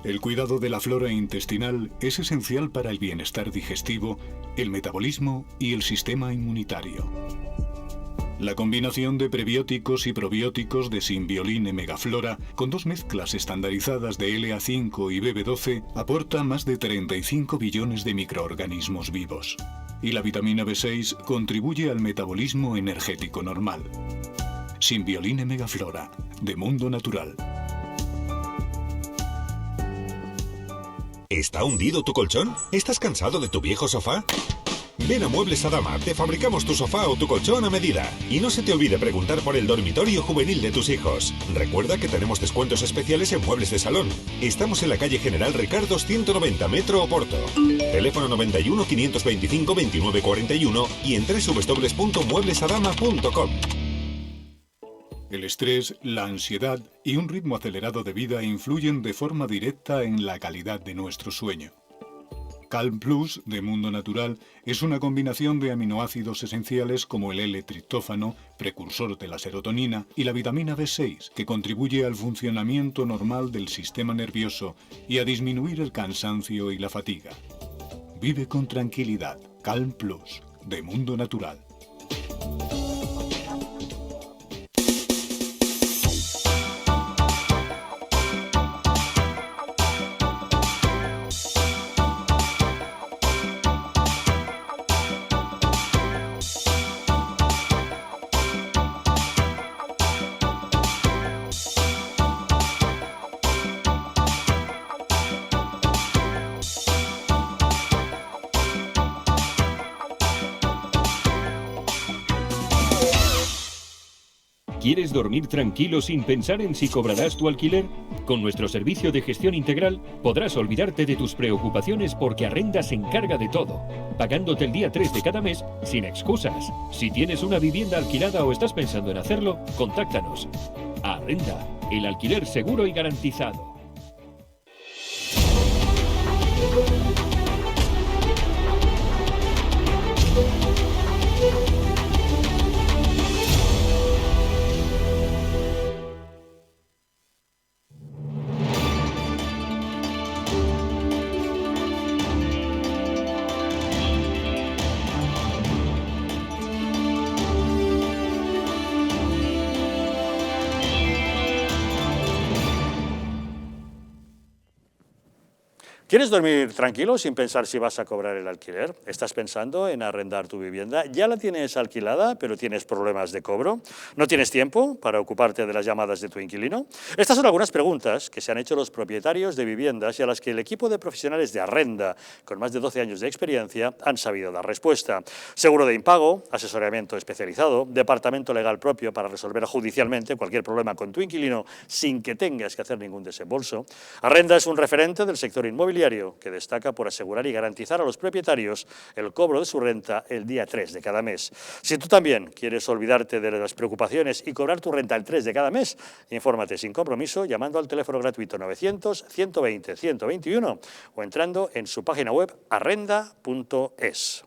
El cuidado de la flora intestinal es esencial para el bienestar digestivo, el metabolismo y el sistema inmunitario. La combinación de prebióticos y probióticos de Symbioline Megaflora, con 2 mezclas estandarizadas de LA5 y BB12, aporta más de 35 billones de microorganismos vivos. Y la vitamina B6 contribuye al metabolismo energético normal. Symbioline Megaflora, de Mundo Natural. ¿Está hundido tu colchón? ¿Estás cansado de tu viejo sofá? Ven a Muebles Adama, te fabricamos tu sofá o tu colchón a medida. Y no se te olvide preguntar por el dormitorio juvenil de tus hijos. Recuerda que tenemos descuentos especiales en muebles de salón. Estamos en la calle General Ricardos 190, Metro Oporto. Teléfono 91 525 2941 y en www.mueblesadama.com. El estrés, la ansiedad y un ritmo acelerado de vida influyen de forma directa en la calidad de nuestro sueño. Calm Plus, de Mundo Natural, es una combinación de aminoácidos esenciales como el L-triptófano, precursor de la serotonina, y la vitamina B6, que contribuye al funcionamiento normal del sistema nervioso y a disminuir el cansancio y la fatiga. Vive con tranquilidad. Calm Plus, de Mundo Natural. ¿Quieres dormir tranquilo sin pensar en si cobrarás tu alquiler? Con nuestro servicio de gestión integral podrás olvidarte de tus preocupaciones porque Arrenda se encarga de todo, pagándote el día 3 de cada mes sin excusas. Si tienes una vivienda alquilada o estás pensando en hacerlo, contáctanos. Arrenda, el alquiler seguro y garantizado. ¿Quieres dormir tranquilo sin pensar si vas a cobrar el alquiler? ¿Estás pensando en arrendar tu vivienda? ¿Ya la tienes alquilada, pero tienes problemas de cobro? ¿No tienes tiempo para ocuparte de las llamadas de tu inquilino? Estas son algunas preguntas que se han hecho los propietarios de viviendas y a las que el equipo de profesionales de Arrenda, con más de 12 años de experiencia, han sabido dar respuesta. Seguro de impago, asesoramiento especializado, departamento legal propio para resolver judicialmente cualquier problema con tu inquilino sin que tengas que hacer ningún desembolso. Arrenda es un referente del sector inmobiliario que destaca por asegurar y garantizar a los propietarios el cobro de su renta el día 3 de cada mes. Si tú también quieres olvidarte de las preocupaciones y cobrar tu renta el 3 de cada mes, infórmate sin compromiso llamando al teléfono gratuito 900-120-121 o entrando en su página web arrenda.es.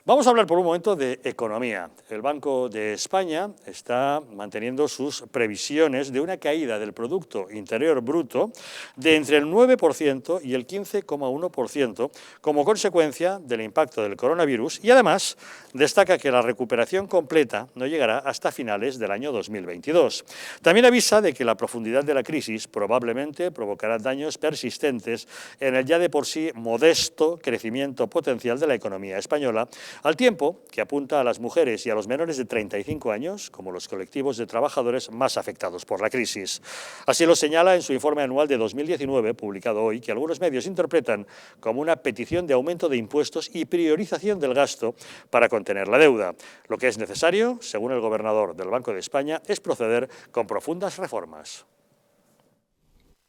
Vamos a hablar por un momento de economía. El Banco de España está manteniendo sus previsiones de una caída del Producto Interior Bruto de entre el 9% y el 15,1% como consecuencia del impacto del coronavirus y además destaca que la recuperación completa no llegará hasta finales del año 2022. También avisa de que la profundidad de la crisis probablemente provocará daños persistentes en el ya de por sí modesto crecimiento potencial de la economía española, al tiempo que apunta a las mujeres y a los menores de 35 años como los colectivos de trabajadores más afectados por la crisis. Así lo señala en su informe anual de 2019, publicado hoy, que algunos medios interpretan como una petición de aumento de impuestos y priorización del gasto para contener la deuda. Lo que es necesario, según el gobernador del Banco de España, es proceder con profundas reformas.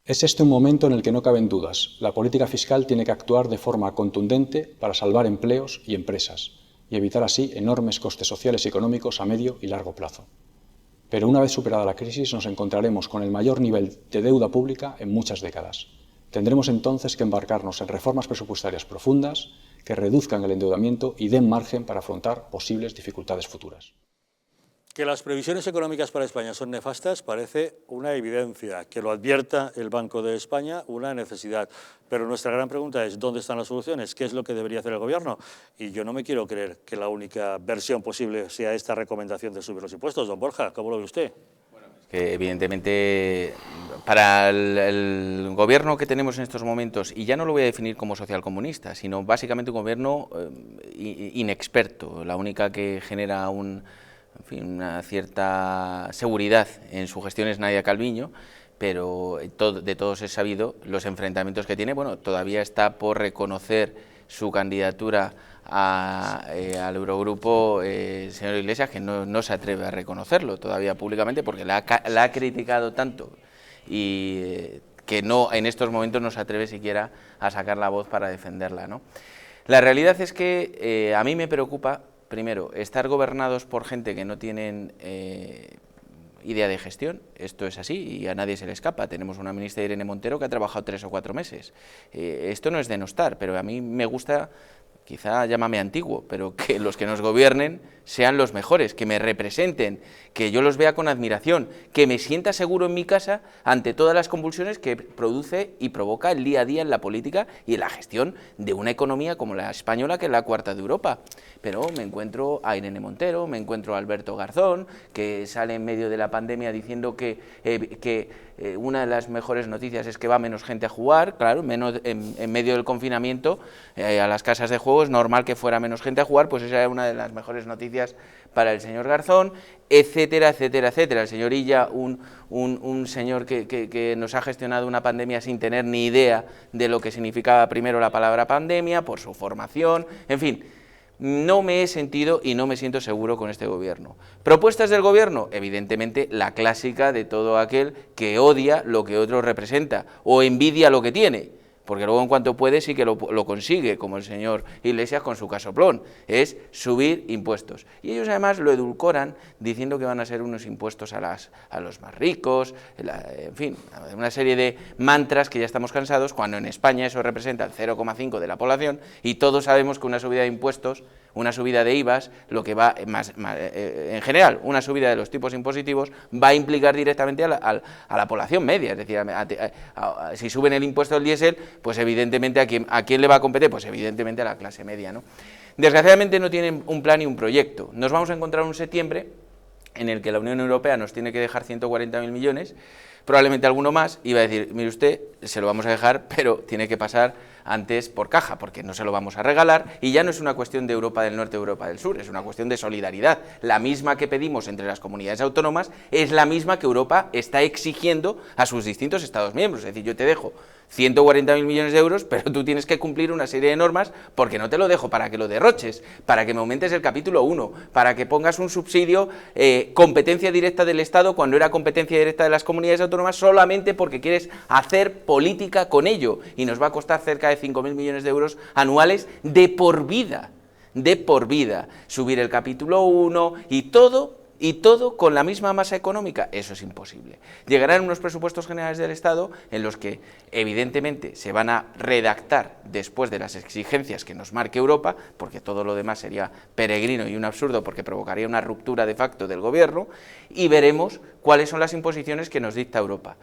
Es este un momento en el que no caben dudas. La política fiscal tiene que actuar de forma contundente para salvar empleos y empresas y evitar así enormes costes sociales y económicos a medio y largo plazo. Pero una vez superada la crisis nos encontraremos con el mayor nivel de deuda pública en muchas décadas. Tendremos entonces que embarcarnos en reformas presupuestarias profundas que reduzcan el endeudamiento y den margen para afrontar posibles dificultades futuras. Que las previsiones económicas para España son nefastas parece una evidencia. Que lo advierta el Banco de España, una necesidad. Pero nuestra gran pregunta es, ¿dónde están las soluciones? ¿Qué es lo que debería hacer el Gobierno? Y yo no me quiero creer que la única versión posible sea esta recomendación de subir los impuestos. Don Borja, ¿cómo lo ve usted? Que evidentemente para el gobierno que tenemos en estos momentos, y ya no lo voy a definir como socialcomunista, sino básicamente un gobierno inexperto, la única que genera una cierta seguridad en su gestión es Nadia Calviño, pero de todos es sabido los enfrentamientos que tiene. Bueno, todavía está por reconocer su candidatura al Eurogrupo el señor Iglesias, que no se atreve a reconocerlo todavía públicamente porque la ha criticado tanto y que en estos momentos no se atreve siquiera a sacar la voz para defenderla, ¿no? La realidad es que a mí me preocupa, primero, estar gobernados por gente que no tienen idea de gestión. Esto es así y a nadie se le escapa. Tenemos una ministra, Irene Montero, que ha trabajado 3 o 4 meses. Esto no es denostar, pero a mí me gusta, quizá llámame antiguo, pero que los que nos gobiernen sean los mejores, que me representen, que yo los vea con admiración, que me sienta seguro en mi casa ante todas las convulsiones que produce y provoca el día a día en la política y en la gestión de una economía como la española, que es la 4ª de Europa. Pero me encuentro a Irene Montero, me encuentro a Alberto Garzón, que sale en medio de la pandemia diciendo que una de las mejores noticias es que va menos gente a jugar. Claro, en medio del confinamiento a las casas de juego es normal que fuera menos gente a jugar, pues esa era una de las mejores noticias para el señor Garzón, etcétera, etcétera, etcétera. El señor Illa, un señor que nos ha gestionado una pandemia sin tener ni idea de lo que significaba primero la palabra pandemia, por su formación, en fin. No me he sentido y no me siento seguro con este gobierno. ¿Propuestas del gobierno? Evidentemente la clásica de todo aquel que odia lo que otro representa o envidia lo que tiene, porque luego en cuanto puede sí que lo consigue, como el señor Iglesias con su casoplón, es subir impuestos. Y ellos además lo edulcoran diciendo que van a ser unos impuestos a los más ricos, en fin, una serie de mantras que ya estamos cansados, cuando en España eso representa el 0,5% de la población y todos sabemos que una subida de impuestos, una subida de IVAs, lo que va en general, una subida de los tipos impositivos va a implicar directamente a la población media, es decir, si suben el impuesto del diésel, pues evidentemente ¿a quién le va a competir? Pues evidentemente a la clase media, ¿no? Desgraciadamente no tienen un plan y un proyecto. Nos vamos a encontrar un septiembre en el que la Unión Europea nos tiene que dejar 140.000 millones, probablemente alguno más, y va a decir, mire usted, se lo vamos a dejar, pero tiene que pasar antes por caja, porque no se lo vamos a regalar, y ya no es una cuestión de Europa del Norte, Europa del Sur, es una cuestión de solidaridad. La misma que pedimos entre las comunidades autónomas es la misma que Europa está exigiendo a sus distintos Estados miembros. Es decir, yo te dejo 140.000 millones de euros, pero tú tienes que cumplir una serie de normas porque no te lo dejo para que lo derroches, para que me aumentes el capítulo 1, para que pongas un subsidio competencia directa del Estado cuando era competencia directa de las comunidades autónomas solamente porque quieres hacer política con ello y nos va a costar cerca de 5.000 millones de euros anuales de por vida, subir el capítulo 1 y todo con la misma masa económica. Eso es imposible. Llegarán unos presupuestos generales del Estado en los que evidentemente se van a redactar después de las exigencias que nos marque Europa, porque todo lo demás sería peregrino y un absurdo porque provocaría una ruptura de facto del gobierno, y veremos cuáles son las imposiciones que nos dicta Europa.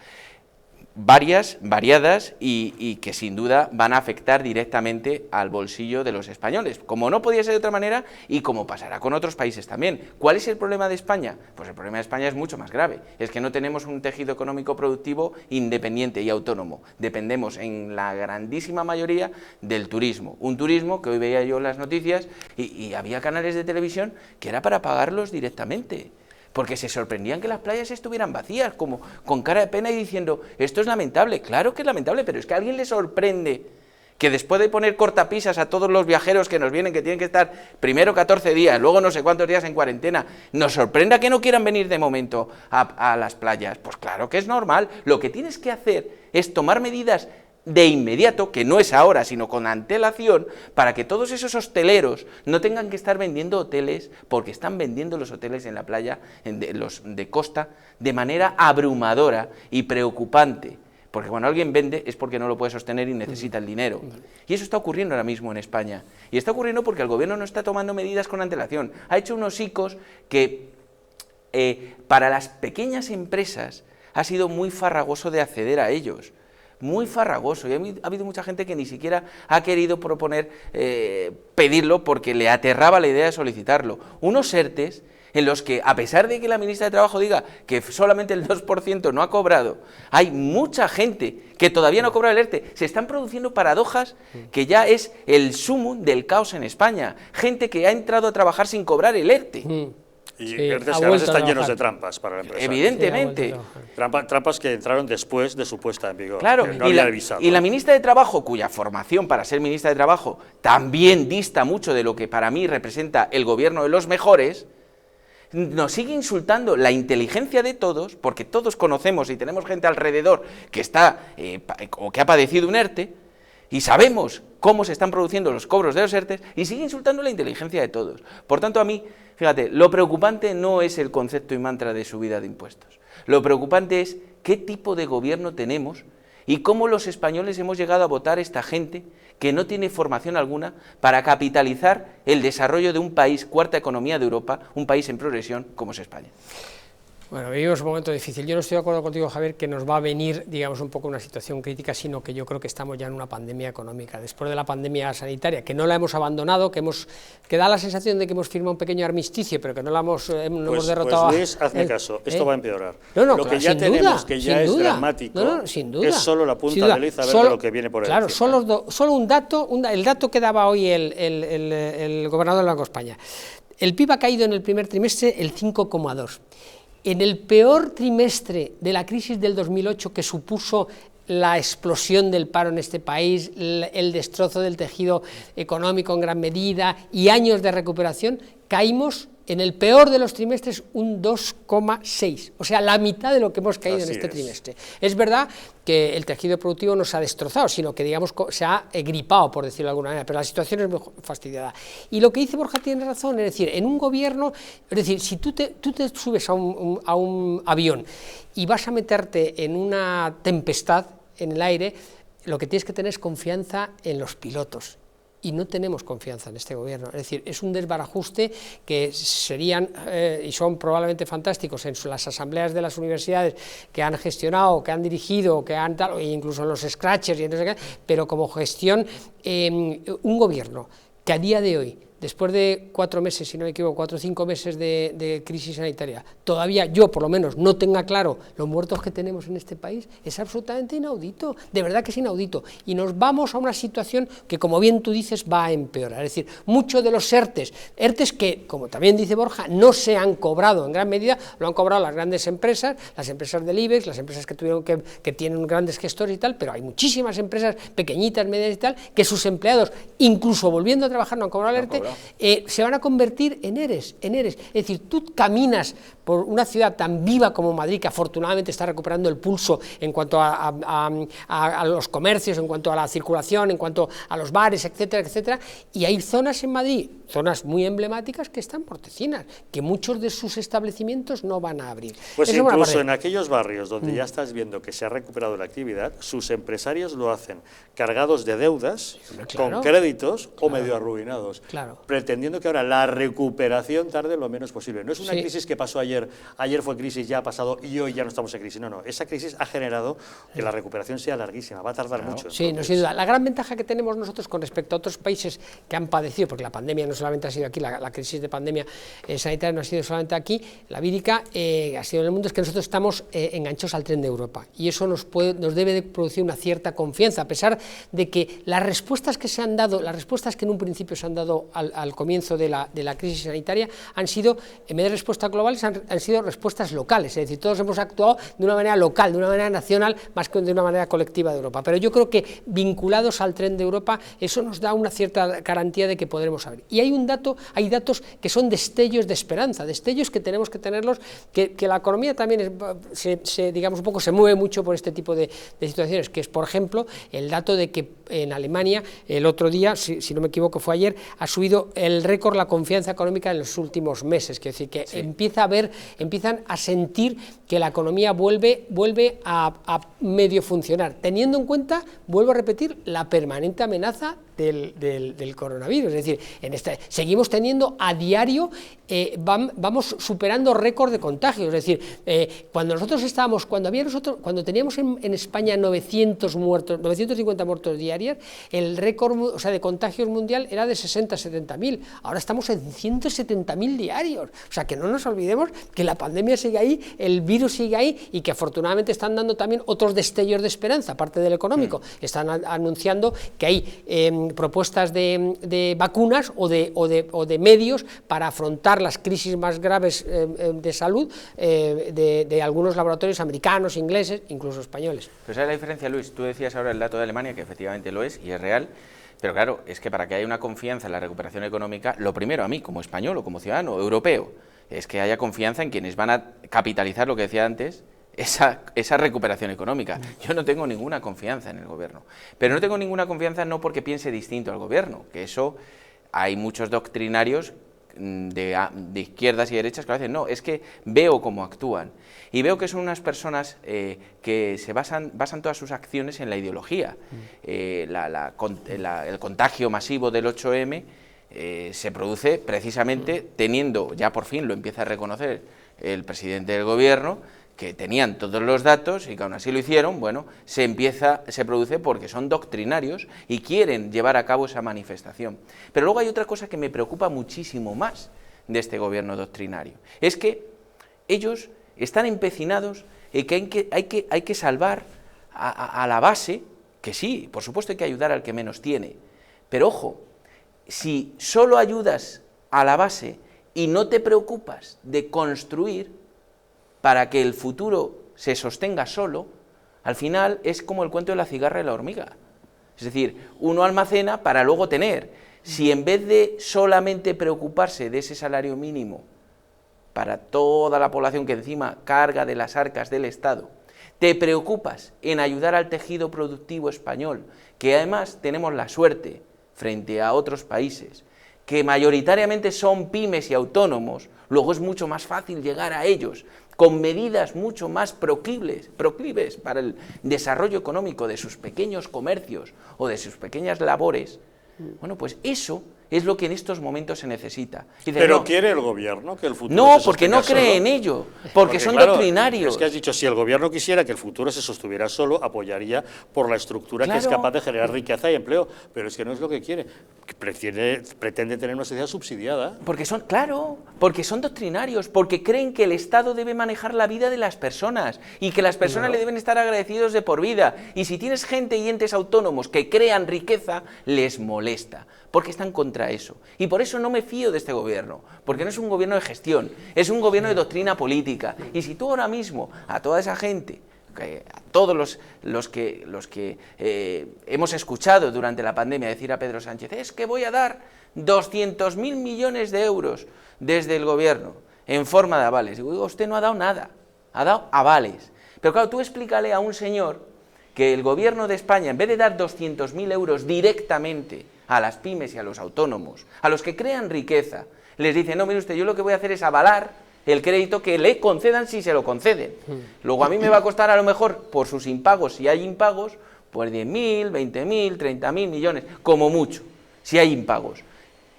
Variadas y que sin duda van a afectar directamente al bolsillo de los españoles, como no podía ser de otra manera y como pasará con otros países también. ¿Cuál es el problema de España? Pues el problema de España es mucho más grave, es que no tenemos un tejido económico productivo independiente y autónomo, dependemos en la grandísima mayoría del turismo, un turismo que hoy veía yo en las noticias y había canales de televisión que era para pagarlos directamente, porque se sorprendían que las playas estuvieran vacías, como con cara de pena y diciendo, esto es lamentable. Claro que es lamentable, pero es que a alguien le sorprende que después de poner cortapisas a todos los viajeros que nos vienen, que tienen que estar primero 14 días, luego no sé cuántos días en cuarentena, nos sorprenda que no quieran venir de momento a las playas. Pues claro que es normal. Lo que tienes que hacer es tomar medidas de inmediato, que no es ahora, sino con antelación, para que todos esos hosteleros no tengan que estar vendiendo hoteles, porque están vendiendo los hoteles en la playa, los de costa, de manera abrumadora y preocupante, porque cuando alguien vende es porque no lo puede sostener y necesita el dinero. Y eso está ocurriendo ahora mismo en España, y está ocurriendo porque el gobierno no está tomando medidas con antelación, ha hecho unos ICOs que para las pequeñas empresas ha sido muy farragoso de acceder a ellos. Muy farragoso, y ha habido mucha gente que ni siquiera ha querido proponer, pedirlo porque le aterraba la idea de solicitarlo. Unos ERTEs en los que, a pesar de que la ministra de Trabajo diga que solamente el 2% no ha cobrado, hay mucha gente que todavía no ha cobrado el ERTE. Se están produciendo paradojas que ya es el sumum del caos en España. Gente que ha entrado a trabajar sin cobrar el ERTE. Y ERTEs que además están llenos de trampas para la empresa. Evidentemente. Trampas que entraron después de su puesta en vigor. Claro, no había avisado. Y la ministra de Trabajo, cuya formación para ser ministra de Trabajo también dista mucho de lo que para mí representa el gobierno de los mejores, nos sigue insultando la inteligencia de todos, porque todos conocemos y tenemos gente alrededor que está o que ha padecido un ERTE, y sabemos cómo se están produciendo los cobros de los ERTEs, y sigue insultando la inteligencia de todos. Por tanto, a mí, fíjate, lo preocupante no es el concepto y mantra de subida de impuestos. Lo preocupante es qué tipo de gobierno tenemos y cómo los españoles hemos llegado a votar esta gente que no tiene formación alguna para capitalizar el desarrollo de un país, cuarta economía de Europa, un país en progresión como es España. Bueno, vivimos un momento difícil. Yo no estoy de acuerdo contigo, Javier, que nos va a venir, digamos, un poco una situación crítica, sino que yo creo que estamos ya en una pandemia económica. Después de la pandemia sanitaria, que no la hemos abandonado, que da la sensación de que hemos firmado un pequeño armisticio, pero que no la hemos, hemos derrotado. Pues Luis, hazme caso, esto va a empeorar. No, lo que ya tenemos, que ya es dramático, sin duda, es solo la punta del iceberg de lo que viene por Claro, encima. solo un dato, el dato que daba hoy el gobernador del Banco de España. El PIB ha caído en el primer trimestre el 5,2%. En el peor trimestre de la crisis del 2008, que supuso la explosión del paro en este país, el destrozo del tejido económico en gran medida y años de recuperación, caímos en el peor de los trimestres un 2,6%, o sea, la mitad de lo que hemos caído en este trimestre. Es verdad que el tejido productivo no se ha destrozado, sino que, digamos, se ha gripado, por decirlo de alguna manera, pero la situación es muy fastidiada. Y lo que dice Borja tiene razón, es decir, en un gobierno, es decir, si tú te subes a un avión y vas a meterte en una tempestad en el aire, lo que tienes que tener es confianza en los pilotos. Y no tenemos confianza en este gobierno, es decir, es un desbarajuste que serían y son probablemente fantásticos en las asambleas de las universidades que han gestionado, que han dirigido, que han tal, e incluso en los scratchers y no sé qué, pero como gestión, un gobierno que a día de hoy, después de 4 meses, si no me equivoco, 4 o 5 meses de crisis sanitaria, todavía yo por lo menos no tenga claro los muertos que tenemos en este país, es absolutamente inaudito, de verdad que es inaudito, y nos vamos a una situación que, como bien tú dices, va a empeorar. Es decir, muchos de los ERTEs que, como también dice Borja, no se han cobrado en gran medida, lo han cobrado las grandes empresas, las empresas del IBEX, las empresas que tuvieron que tienen grandes gestores y tal, pero hay muchísimas empresas pequeñitas, medianas y tal, que sus empleados, incluso volviendo a trabajar, no han cobrado el ERTE, se van a convertir en ERES. Es decir, tú caminas por una ciudad tan viva como Madrid, que afortunadamente está recuperando el pulso en cuanto a los comercios, en cuanto a la circulación, en cuanto a los bares, etcétera, etcétera, y hay zonas en Madrid, zonas muy emblemáticas, que están mortecinas, que muchos de sus establecimientos no van a abrir. Pues incluso en aquellos barrios donde ya estás viendo que se ha recuperado la actividad, sus empresarios lo hacen cargados de deudas, con créditos o medio arruinados, pretendiendo que ahora la recuperación tarde lo menos posible. No es una crisis que pasó ayer fue crisis, ya ha pasado y hoy ya no estamos en crisis. No, esa crisis ha generado que la recuperación sea larguísima, va a tardar mucho. Sí, no, sin duda. La gran ventaja que tenemos nosotros con respecto a otros países que han padecido, porque la pandemia no solamente ha sido aquí, la crisis de pandemia sanitaria no ha sido solamente aquí, la vírica ha sido en el mundo, es que nosotros estamos enganchados al tren de Europa, y eso nos debe de producir una cierta confianza, a pesar de que las respuestas que se han dado, las respuestas que en un principio se han dado al comienzo de la crisis sanitaria han sido, en vez de respuestas globales, han sido respuestas locales, es decir, todos hemos actuado de una manera local, de una manera nacional, más que de una manera colectiva de Europa, pero yo creo que vinculados al tren de Europa, eso nos da una cierta garantía de que podremos abrir. Y hay datos que son destellos de esperanza, destellos que tenemos que tenerlos, que la economía también digamos un poco se mueve mucho por este tipo de situaciones, que es, por ejemplo, el dato de que en Alemania, el otro día, si no me equivoco fue ayer, ha subido el récord la confianza económica en los últimos meses, es decir, que empiezan a sentir que la economía vuelve a medio funcionar, teniendo en cuenta, vuelvo a repetir, la permanente amenaza del coronavirus. Es decir, seguimos teniendo a diario, vamos superando récord de contagios. Es decir, cuando teníamos en España 950 muertos diarios, el récord, de contagios mundial era de 60-70.000. Ahora estamos en 170.000 diarios. O sea, que no nos olvidemos que la pandemia sigue ahí, el virus sigue ahí, y que afortunadamente están dando también otros destellos de esperanza, aparte del económico. Están anunciando que hay propuestas de vacunas o de medios para afrontar las crisis más graves de salud de algunos laboratorios americanos, ingleses, incluso españoles. Pues esa es la diferencia, Luis. Tú decías ahora el dato de Alemania, que efectivamente lo es y es real, pero claro, es que para que haya una confianza en la recuperación económica, lo primero a mí, como español o como ciudadano europeo, es que haya confianza en quienes van a capitalizar, lo que decía antes, esa recuperación económica. Yo no tengo ninguna confianza en el gobierno, pero no tengo ninguna confianza no porque piense distinto al gobierno, que eso hay muchos doctrinarios de izquierdas y derechas que lo hacen. No, es que veo cómo actúan y veo que son unas personas que se basan todas sus acciones en la ideología. El contagio masivo del 8M se produce precisamente teniendo, ya por fin lo empieza a reconocer el presidente del gobierno, que tenían todos los datos y que aún así lo hicieron. Bueno, se produce porque son doctrinarios y quieren llevar a cabo esa manifestación. Pero luego hay otra cosa que me preocupa muchísimo más de este gobierno doctrinario, es que ellos están empecinados en que hay que salvar a la base, que sí, por supuesto hay que ayudar al que menos tiene, pero ojo, si solo ayudas a la base y no te preocupas de construir para que el futuro se sostenga solo, al final es como el cuento de la cigarra y la hormiga. Es decir, uno almacena para luego tener. Si en vez de solamente preocuparse de ese salario mínimo para toda la población que encima carga de las arcas del Estado, te preocupas en ayudar al tejido productivo español, que además tenemos la suerte, frente a otros países, que mayoritariamente son pymes y autónomos, luego es mucho más fácil llegar a ellos, con medidas mucho más proclives para el desarrollo económico de sus pequeños comercios o de sus pequeñas labores. Bueno, pues eso es lo que en estos momentos se necesita. Dice, ¿pero no, quiere el gobierno que el futuro no, se porque sostenga no cree solo? en ello, porque son claro, doctrinarios. Es que has dicho, si el gobierno quisiera que el futuro se sostuviera solo, apoyaría por la estructura que es Claro. capaz de generar riqueza y empleo, pero es que no es lo que quiere. Pretende tener una sociedad subsidiada. Porque son, claro, porque son doctrinarios, porque creen que el Estado debe manejar la vida de las personas y que las personas le deben estar agradecidos de por vida. Y si tienes gente y entes autónomos que crean riqueza, les molesta, porque están contra eso. Y por eso no me fío de este gobierno, porque no es un gobierno de gestión, es un gobierno de doctrina política. Y si tú ahora mismo a toda esa gente, a todos los que hemos escuchado durante la pandemia decir a Pedro Sánchez, es que voy a dar 200.000 millones de euros desde el gobierno en forma de avales. Digo, usted no ha dado nada, ha dado avales. Pero claro, tú explícale a un señor que el gobierno de España, en vez de dar 200.000 euros directamente a las pymes y a los autónomos, a los que crean riqueza, les dice, no, mire usted, yo lo que voy a hacer es avalar el crédito que le concedan si se lo conceden. Luego a mí me va a costar a lo mejor, por sus impagos, si hay impagos, pues 10.000, 20.000, 30.000 millones, como mucho, si hay impagos.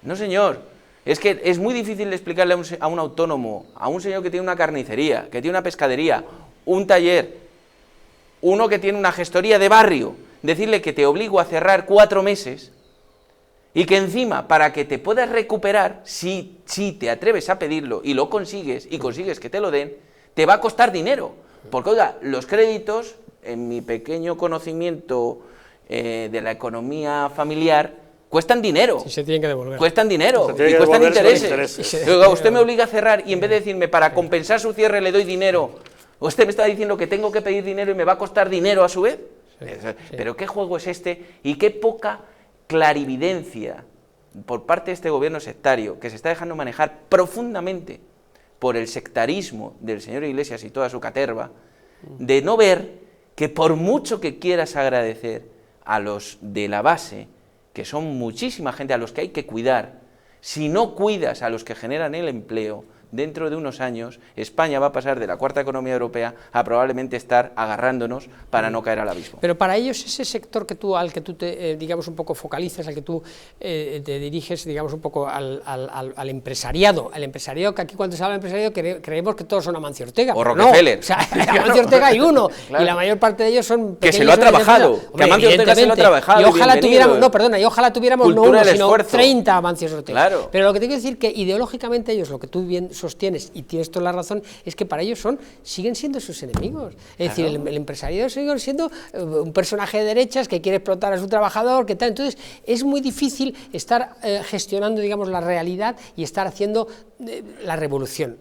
No, señor, es que es muy difícil explicarle a un autónomo, a un señor que tiene una carnicería, que tiene una pescadería, un taller, uno que tiene una gestoría de barrio, decirle que te obligo a cerrar 4 meses y que encima, para que te puedas recuperar, si te atreves a pedirlo y lo consigues, y consigues que te lo den, te va a costar dinero. Porque, oiga, los créditos, en mi pequeño conocimiento de la economía familiar, cuestan dinero. Sí, se tienen que devolver. Cuestan dinero y cuestan intereses. Oiga, usted me obliga a cerrar y en vez de decirme, para compensar su cierre le doy dinero, usted me está diciendo que tengo que pedir dinero y me va a costar dinero a su vez. Pero ¿qué juego es este? Y qué poca clarividencia por parte de este gobierno sectario, que se está dejando manejar profundamente por el sectarismo del señor Iglesias y toda su caterva, de no ver que por mucho que quieras agradecer a los de la base, que son muchísima gente a los que hay que cuidar, si no cuidas a los que generan el empleo, dentro de unos años España va a pasar de la cuarta economía europea a probablemente estar agarrándonos para no caer al abismo. Pero para ellos ese sector que al que tú te, digamos, un poco focalizas, al que tú te diriges, digamos, un poco al empresariado, que aquí cuando se habla de empresariado creemos que todos son Amancio Ortega. O Rockefeller. No, o sea, Amancio Ortega hay uno, claro. Y la mayor parte de ellos son que se lo ha trabajado, que Amancio Ortega se lo ha trabajado. Y ojalá tuviéramos, y ojalá tuviéramos no uno, sino 30 Amancios Ortega. Claro. Pero lo que te quiero decir que ideológicamente ellos, lo que tú bien sostienes, y tienes toda la razón, es que para ellos siguen siendo sus enemigos. Es decir, el empresariado sigue siendo un personaje de derechas que quiere explotar a su trabajador, que tal. Entonces, es muy difícil estar gestionando, digamos, la realidad y estar haciendo la revolución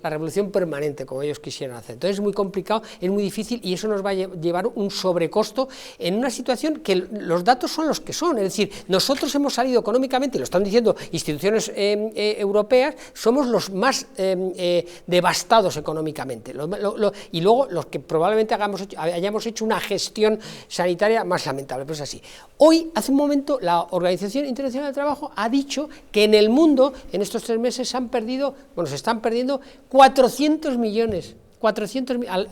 permanente, como ellos quisieran hacer. Entonces, es muy complicado, es muy difícil, y eso nos va a llevar un sobrecosto en una situación que los datos son los que son. Es decir, nosotros hemos salido económicamente, y lo están diciendo instituciones europeas, somos los más devastados económicamente, y luego los que probablemente hayamos hecho una gestión sanitaria más lamentable, pero es así. Hoy, hace un momento, la Organización Internacional del Trabajo ha dicho que en el mundo, en estos 3 meses, se están perdiendo 400 millones,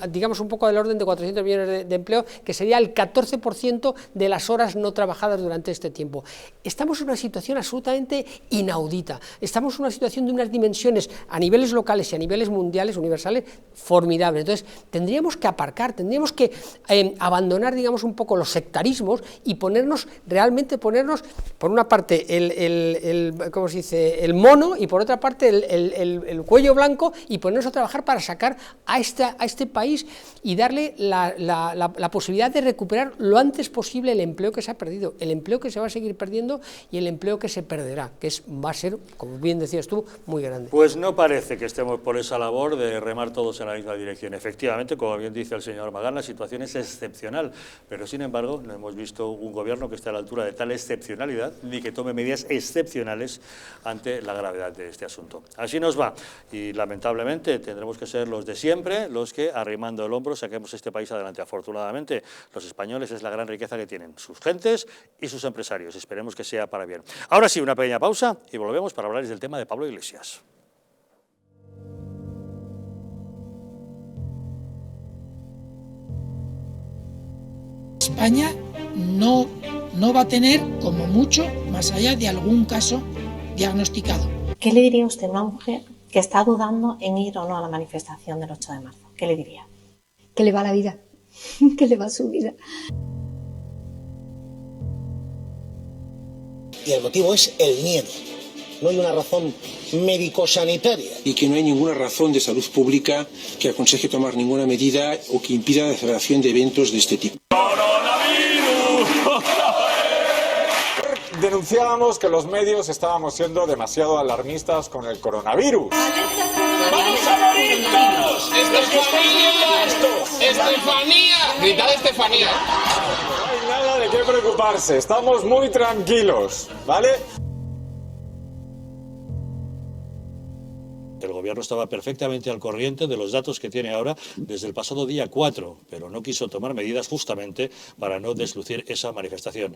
digamos un poco del orden de 400 millones de empleo, que sería el 14% de las horas no trabajadas durante este tiempo. Estamos en una situación absolutamente inaudita, estamos en una situación de unas dimensiones a niveles locales y a niveles mundiales, universales, formidables. Entonces, tendríamos que tendríamos que abandonar, digamos, un poco los sectarismos y ponernos, por una parte, ¿cómo se dice?, el mono, y por otra parte, el cuello blanco, y ponernos a trabajar para sacar a este país y darle la posibilidad de recuperar lo antes posible el empleo que se ha perdido, el empleo que se va a seguir perdiendo y el empleo que se perderá, que va a ser, como bien decías tú, muy grande. Pues no parece que estemos por esa labor de remar todos en la misma dirección. Efectivamente, como bien dice el señor Magán, la situación es excepcional, pero sin embargo no hemos visto un gobierno que esté a la altura de tal excepcionalidad ni que tome medidas excepcionales ante la gravedad de este asunto. Así nos va, y lamentablemente tendremos que ser los de siempre los que, arrimando el hombro, saquemos este país adelante. Afortunadamente, los españoles es la gran riqueza que tienen, sus gentes y sus empresarios. Esperemos que sea para bien. Ahora sí, una pequeña pausa y volvemos para hablar del tema de Pablo Iglesias. España no va a tener, como mucho, más allá de algún caso diagnosticado. ¿Qué le diría usted a una mujer que está dudando en ir o no a la manifestación del 8 de marzo? ¿Qué le diría? Que le va la vida, que le va su vida. Y el motivo es el miedo. No hay una razón médico-sanitaria. Y que no hay ninguna razón de salud pública que aconseje tomar ninguna medida o que impida la celebración de eventos de este tipo. Denunciábamos que los medios estábamos siendo demasiado alarmistas con el coronavirus. ¡Vamos a morir todos! ¡Estefanía! Gritad Estefanía. No hay nada de qué preocuparse, estamos muy tranquilos, ¿vale? El gobierno estaba perfectamente al corriente de los datos que tiene ahora desde el pasado día 4, pero no quiso tomar medidas justamente para no deslucir esa manifestación.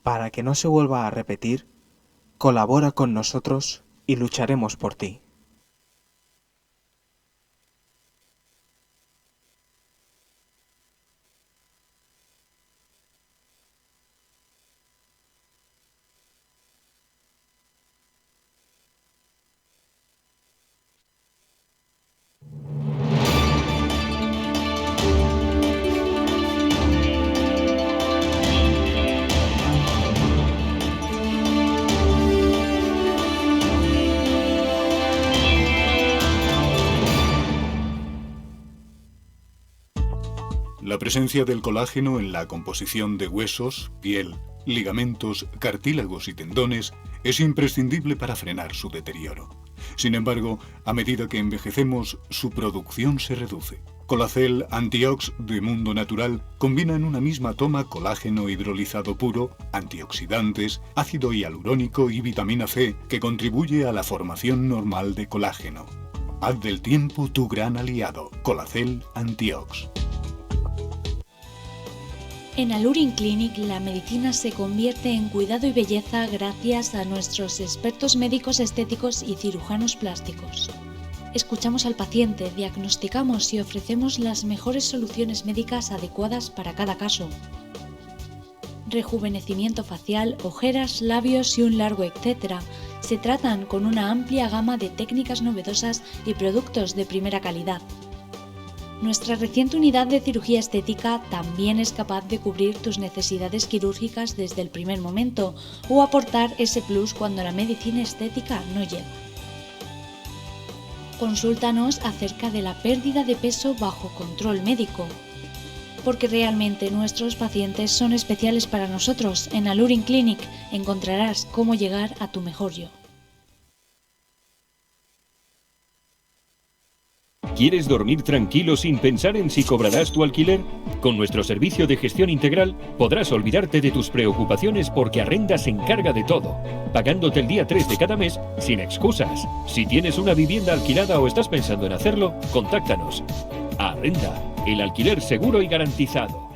Para que no se vuelva a repetir, colabora con nosotros y lucharemos por ti. La presencia del colágeno en la composición de huesos, piel, ligamentos, cartílagos y tendones es imprescindible para frenar su deterioro. Sin embargo, a medida que envejecemos, su producción se reduce. Colacel Antiox de Mundo Natural combina en una misma toma colágeno hidrolizado puro, antioxidantes, ácido hialurónico y vitamina C que contribuye a la formación normal de colágeno. Haz del tiempo tu gran aliado. Colacel Antiox. En Alurin Clinic la medicina se convierte en cuidado y belleza gracias a nuestros expertos médicos estéticos y cirujanos plásticos. Escuchamos al paciente, diagnosticamos y ofrecemos las mejores soluciones médicas adecuadas para cada caso. Rejuvenecimiento facial, ojeras, labios y un largo etcétera se tratan con una amplia gama de técnicas novedosas y productos de primera calidad. Nuestra reciente unidad de cirugía estética también es capaz de cubrir tus necesidades quirúrgicas desde el primer momento o aportar ese plus cuando la medicina estética no llega. Consúltanos acerca de la pérdida de peso bajo control médico, porque realmente nuestros pacientes son especiales para nosotros. En Alurin Clinic encontrarás cómo llegar a tu mejor yo. ¿Quieres dormir tranquilo sin pensar en si cobrarás tu alquiler? Con nuestro servicio de gestión integral podrás olvidarte de tus preocupaciones porque Arrenda se encarga de todo, pagándote el día 3 de cada mes sin excusas. Si tienes una vivienda alquilada o estás pensando en hacerlo, contáctanos. Arrenda, el alquiler seguro y garantizado.